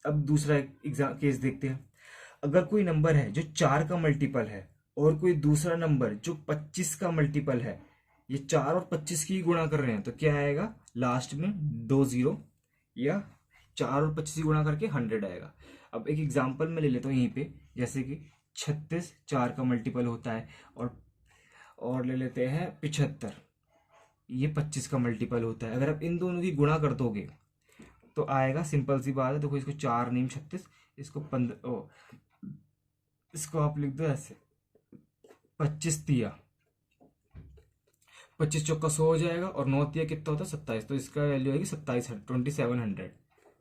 अब दूसरा एग्जाम केस देखते हैं। अगर कोई नंबर है जो 4 का मल्टीपल है और कोई दूसरा नंबर जो 25 का मल्टीपल है, ये 4 और 25 की गुणा कर रहे हैं, तो क्या आएगा लास्ट में 2 0, या 4 और 25 की गुणा करके 100 आएगा। अब एक एग्जांपल मैं ले लेता हूँ यहीं पे, जैसे कि 36 4 का मल्टीपल होता है, और ले लेते हैं 75, ये 25 का मल्टीपल होता है। अगर आप इन दोनों की गुणा कर दोगे तो आएगा, सिंपल सी बात है। देखो इसको 4 नहीं 36, इसको 15, इसको आप लिख दो ऐसे, 25 तिया 25 चौका 100 हो जाएगा, और 9 तिया कितना होता है 27, तो इसका वैल्यू आएगी 2700।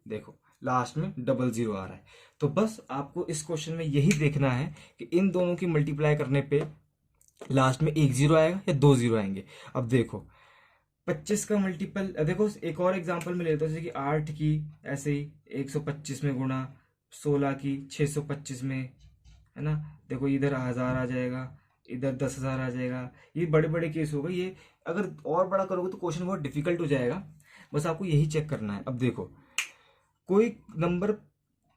देखो लास्ट में 00 आ रहा है। तो बस आपको इस क्वेश्चन में यही देखना है कि इन दोनों की मल्टीप्लाई करने पे लास्ट में 1 0 आएगा या 2 0 आएंगे। अब देखो 25 का मल्टीपल, देखो एक और एग्जांपल में लेता हूँ, जैसे कि 8 की ऐसे ही 125 में गुणा, 16 की 625 में, है ना। देखो इधर 1000 आ जाएगा, इधर 10,000 आ जाएगा। ये बड़े बड़े केस होगा। ये अगर और बड़ा करोगे तो क्वेश्चन बहुत डिफिकल्ट हो जाएगा। बस आपको यही चेक करना है। अब देखो कोई नंबर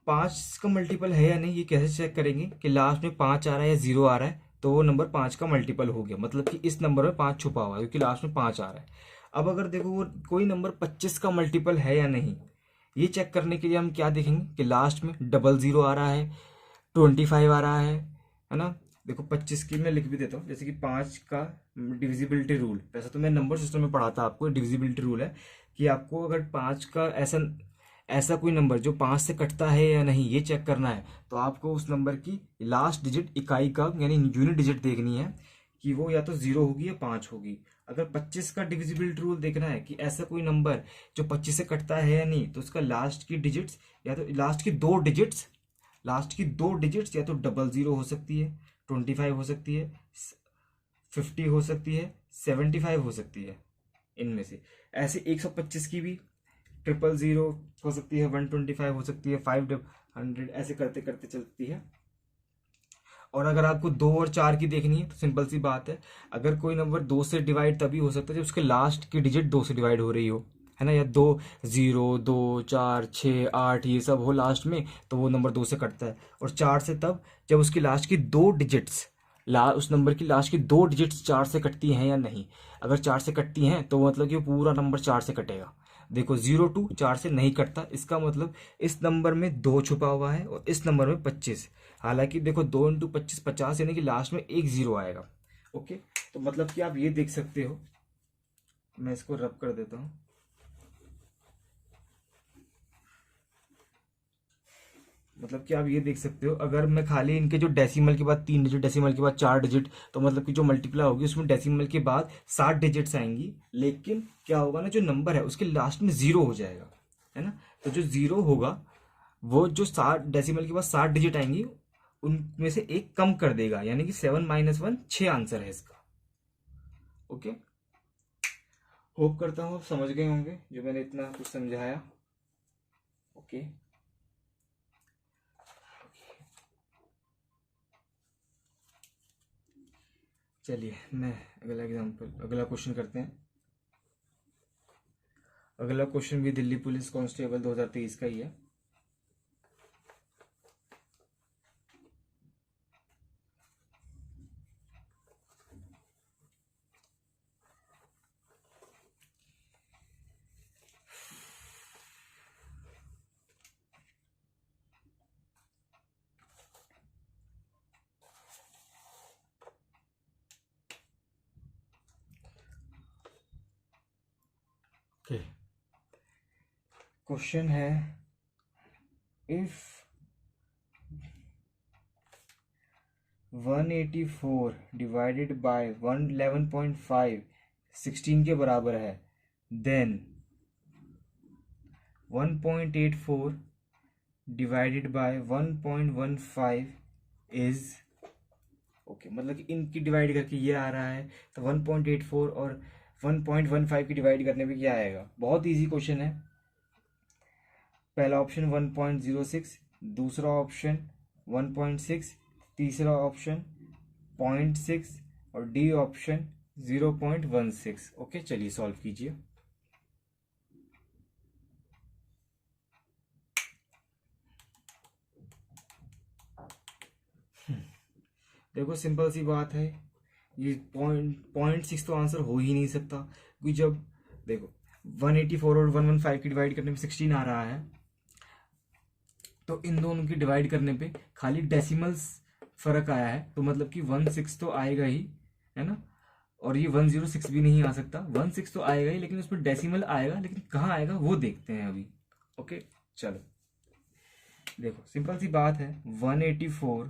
5 का मल्टीपल है या नहीं, ये कैसे चेक करेंगे कि लास्ट में 5 आ रहा है या 0 आ रहा है, तो वो नंबर 5 का मल्टीपल हो गया, मतलब कि इस नंबर में 5 छुपा हुआ है क्योंकि लास्ट में 5 आ रहा है। अब अगर देखो वो कोई नंबर 25 का मल्टीपल है या नहीं, ये चेक करने के लिए हम क्या देखेंगे कि लास्ट में 00 आ रहा है, 25 आ रहा है ना। देखो 25 की मैं लिख भी देता हूँ, जैसे कि 5 का डिविजिबिलिटी रूल, वैसे तो मैं नंबर सिस्टम में पढ़ा था आपको, डिविजिबिलिटी रूल है कि आपको अगर 5 का ऐसा कोई नंबर जो 5 से कटता है या नहीं, ये चेक करना है, तो आपको उस नंबर की लास्ट डिजिट, इकाई का यानी यूनिट डिजिट देखनी है कि वो या तो 0 होगी या 5 होगी। अगर 25 का डिविजिबिलिटी रूल देखना है कि ऐसा कोई नंबर जो 25 से कटता है या नहीं, तो उसका लास्ट की डिजिट्स या तो लास्ट की दो डिजिट्स या तो 00 हो सकती है, 25 हो सकती है, 50 हो सकती है, 75 हो सकती है। इनमें से ऐसे 125 की भी 000 हो सकती है, 125 हो सकती है, 500, ऐसे करते करते चलती है। और अगर आपको 2 और 4 की देखनी है तो सिंपल सी बात है, अगर कोई नंबर 2 से डिवाइड तभी हो सकता है जब उसके लास्ट की डिजिट 2 से डिवाइड हो रही हो, है ना, या 2 0 2 4 6 8 ये सब हो लास्ट में, तो वो नंबर 2 से कटता है। और 4 से तब जब उसकी लास्ट की दो डिजिट्स उस नंबर की लास्ट की 2 डिजिट्स 4 से कटती हैं या नहीं। अगर 4 से कटती हैं तो मतलब कि पूरा नंबर 4 से कटेगा। देखो 0 2 4 से नहीं कटता, इसका मतलब इस नंबर में 2 छुपा हुआ है और इस नंबर में 25। हालांकि देखो 2 × 25 50, यानी कि लास्ट में 1 0 आएगा। ओके, तो मतलब कि आप ये देख सकते हो, मैं इसको रब कर देता हूँ। मतलब कि आप ये देख सकते हो, अगर मैं खाली इनके जो डेसिमल के बाद 3 डिजिट, डेसिमल के बाद 4 डिजिट, तो मतलब कि जो मल्टीप्लाई होगी उसमें डेसिमल के बाद 7 डिजिट्स आएंगी, लेकिन क्या होगा ना, जो नंबर है उसके लास्ट में 0 हो जाएगा, है ना। तो जो 0 होगा वो जो 7 डेसिमल के बाद 7 डिजिट आएंगी उनमें से एक कम कर देगा, यानी कि 7 - 1 6 आंसर है इसका। ओके, होप करता हूँ आप समझ गए होंगे जो मैंने इतना कुछ समझाया। ओके, चलिए मैं अगला क्वेश्चन करते हैं। अगला क्वेश्चन भी दिल्ली पुलिस कांस्टेबल 2023 का ही है। ओके, क्वेश्चन है, इफ 184 डिवाइडेड बाय 111.5 16 के बराबर है, then 1.84 divided by 1.15 is okay, मतलब कि इनकी डिवाइड करके ये आ रहा है, तो 1.84 और 1.15 की डिवाइड करने पे क्या आएगा। बहुत इजी क्वेश्चन है। पहला ऑप्शन 1.06, दूसरा ऑप्शन 1.6, तीसरा ऑप्शन 0.6 और डी ऑप्शन 0.16। ओके, चलिए सॉल्व कीजिए। देखो सिंपल सी बात है, ये 0.6 तो आंसर हो ही नहीं सकता, क्योंकि जब देखो 184 और 115 की डिवाइड करने में 16 आ रहा है, तो इन दोनों की डिवाइड करने पे खाली डेसिमल्स फर्क आया है, तो मतलब कि 16 तो आएगा ही, है ना। और ये 106 भी नहीं आ सकता, 16 तो आएगा ही, लेकिन उसमें डेसिमल आएगा, लेकिन कहाँ आएगा वो देखते हैं अभी। ओके, चलो देखो सिंपल सी बात है, 184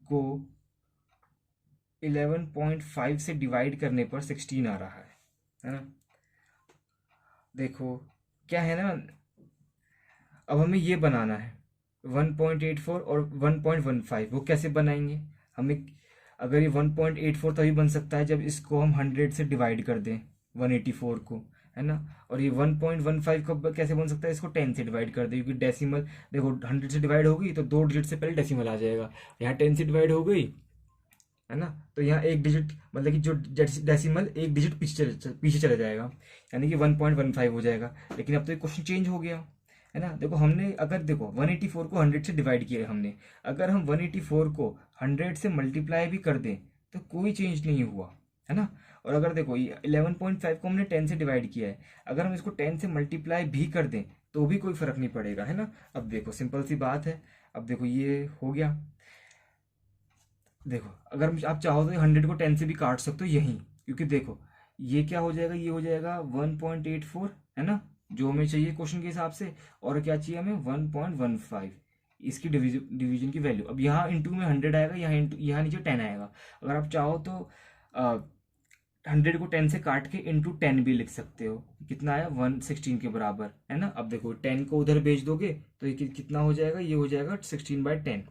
को 11.5 से डिवाइड करने पर 16 आ रहा है ना। देखो क्या है ना, अब हमें ये बनाना है 1.84 और 1.15, वो कैसे बनाएंगे हमें। अगर ये 1.84 तभी बन सकता है जब इसको हम 100 से डिवाइड कर दें 184 को, है ना। और ये 1.15 कब कैसे बन सकता है, इसको 10 से डिवाइड कर दे, क्योंकि डेसिमल देखो 100 से डिवाइड होगी तो 2 डिजिट से पहले डेसिमल आ जाएगा, यहाँ 10 से डिवाइड हो गई, है ना, तो यहाँ एक डिजिट मतलब कि जो डेसिमल एक डिजिट पीछे चला जाएगा, यानी कि 1.15 हो जाएगा। लेकिन अब तो ये क्वेश्चन चेंज हो गया, है ना। देखो हमने अगर देखो 184 को 100 से डिवाइड किया है हमने, अगर हम 184 को 100 से मल्टीप्लाई भी कर दें तो कोई चेंज नहीं हुआ, है ना। और अगर देखो ये 11.5 को हमने 10 से डिवाइड किया है, अगर हम इसको 10 से मल्टीप्लाई भी कर दें तो भी कोई फर्क नहीं पड़ेगा, है ना। अब देखो सिंपल सी बात है, अब देखो ये हो गया। देखो अगर आप चाहो तो 100 को 10 से भी काट सकते हो यहीं, क्योंकि देखो ये क्या हो जाएगा, ये हो जाएगा 1.84, है ना, जो हमें चाहिए क्वेश्चन के हिसाब से। और क्या चाहिए हमें, 1.15, इसकी डिवीजन की वैल्यू। अब यहाँ इंटू में 100 आएगा, यहाँ इंटू यहाँ नीचे 10 आएगा। अगर आप चाहो तो 100 को 10 से काट के इंटू 10 भी लिख सकते हो, कितना आया 116 के बराबर, है ना। अब देखो 10 को उधर भेज दोगे तो ये कितना हो जाएगा, ये हो जाएगा 16/10,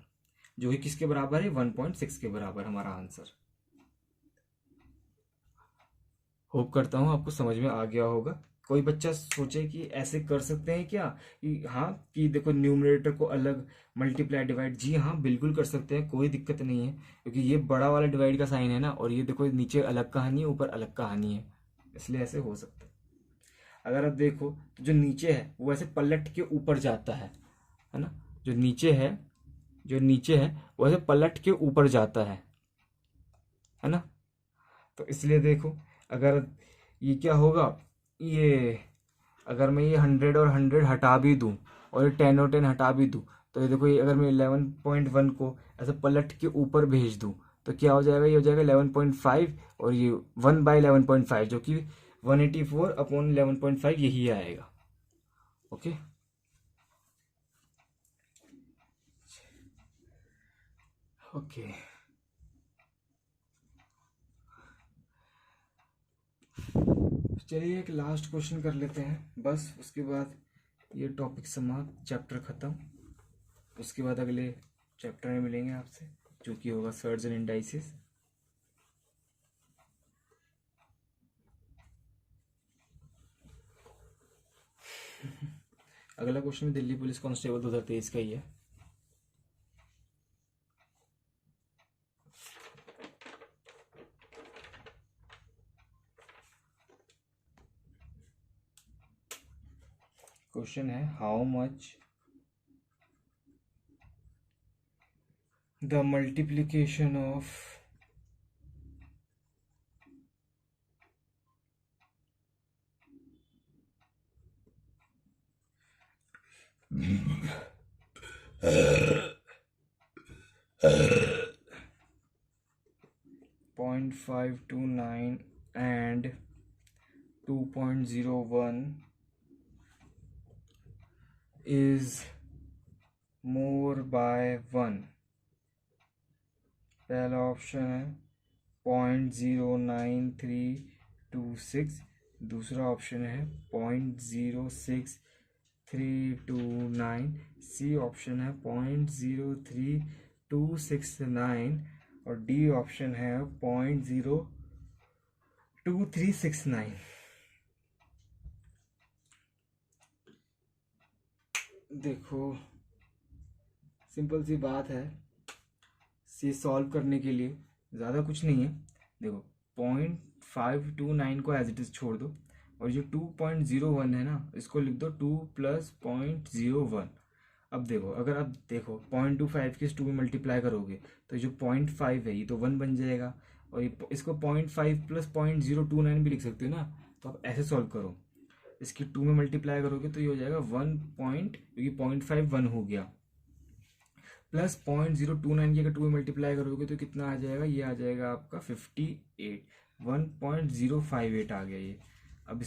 जो कि किसके बराबर है, 1.6 के बराबर हमारा आंसर। होप करता हूँ आपको समझ में आ गया होगा। कोई बच्चा सोचे कि ऐसे कर सकते हैं क्या, कि हाँ कि देखो न्यूमरेटर को अलग मल्टीप्लाई डिवाइड, जी हाँ बिल्कुल कर सकते हैं, कोई दिक्कत नहीं है, क्योंकि ये बड़ा वाला डिवाइड का साइन है ना, और ये देखो नीचे अलग कहानी है ऊपर अलग कहानी है, इसलिए ऐसे हो सकता है। अगर आप देखो तो जो नीचे है वो ऐसे पलट के ऊपर जाता है ना, जो नीचे है, जो नीचे है वो ऐसे पलट के ऊपर जाता है ना। तो इसलिए देखो अगर ये क्या होगा, ये अगर मैं ये 100 और 100 हटा भी दूं और ये 10 और 10 हटा भी दूं, तो ये देखो ये अगर मैं 11.1 को ऐसे पलट के ऊपर भेज दूं तो क्या हो जाएगा, ये हो जाएगा 11.5, और ये 1/11.5 जो कि 184/11.5 यही आएगा। ओके, ओके चलिए एक लास्ट क्वेश्चन कर लेते हैं बस, उसके बाद ये टॉपिक समाप्त, चैप्टर खत्म। उसके बाद अगले चैप्टर में मिलेंगे आपसे, जो कि होगा सर्ज एंड इंडाइसिस। अगला क्वेश्चन दिल्ली पुलिस कांस्टेबल 2023 का ही है। क्वेश्चन है, how much the multiplication of .529 and 2.01 is more by 1। पहला ऑप्शन है 0.09326, दूसरा ऑप्शन है 0.06 0.0329। सी ऑप्शन है 0.03269 और डी ऑप्शन है 0.02369। देखो सिंपल सी बात है, सी सॉल्व करने के लिए ज़्यादा कुछ नहीं है। देखो 0.529 को एज इट इज़ छोड़ दो और जो 2.01 है ना, इसको लिख दो 2 + 0.01। अब देखो, अगर आप देखो 0.25 के 2 में मल्टीप्लाई करोगे तो जो 0.5 है ये तो 1 बन जाएगा, और ये इसको 0.5 + 0.029 भी लिख सकते हो ना। तो आप ऐसे सॉल्व करो, इसकी 2 में मल्टीप्लाई करोगे तो ये हो जाएगा 1 पॉइंट, क्योंकि 0.5 1 हो गया, प्लस 0.029 की अगर 2 में मल्टीप्लाई करोगे तो कितना आ जाएगा, ये आ जाएगा आपका 58, 1.058 आ गया ये। अब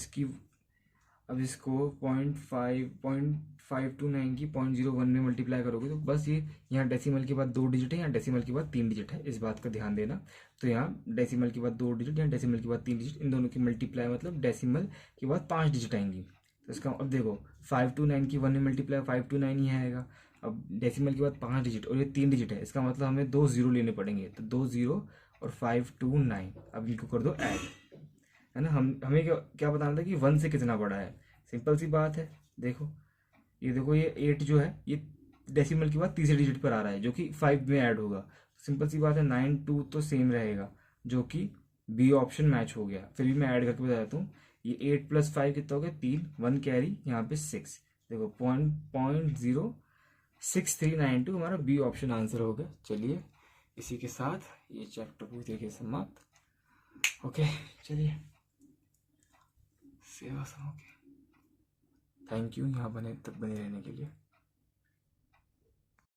इसको 0.529 की 0.01 में मल्टीप्लाई करोगे तो बस ये, यहाँ डेसिमल के बाद 2 डिजिट है, यहाँ डेसिमल के बाद 3 डिजिट है, इस बात का ध्यान देना। तो यहाँ डेसिमल के बाद 2 डिजिट, यहाँ डेसिमल के बाद 3 डिजिट, इन दोनों की मल्टीप्लाई मतलब डेसिमल के बाद 5 डिजिट आएंगी। तो इसका अब देखो 529 की 1 में मल्टीप्लाई 529 ही आएगा। अब डेसिमल के बाद 5 डिजिट और ये 3 डिजिट है, इसका मतलब हमें 2 जीरो लेने पड़ेंगे। तो 2 जीरो और 529, अब इनको कर दो ऐड, है ना। हमें क्या बताना था कि 1 से कितना बड़ा है। सिंपल सी बात है, देखो ये 8 जो है ये डेसिमल के बाद तीसरे डिजिट पर आ रहा है, जो कि 5 में ऐड होगा। सिंपल सी बात है, 9 2 तो सेम रहेगा, जो कि बी ऑप्शन मैच हो गया। फिर भी मैं ऐड करके बता देता हूँ, ये 8 + 5 कितना हो गया, 3, 1 कैरी, यहाँ पे 6। देखो 0.06392 हमारा बी ऑप्शन आंसर हो गया। चलिए इसी के साथ ये चैप्टर पूरी तरीके से समाप्त। ओके चलिए, सेवा समाप्त। थैंक यू यहाँ बने रहने के लिए।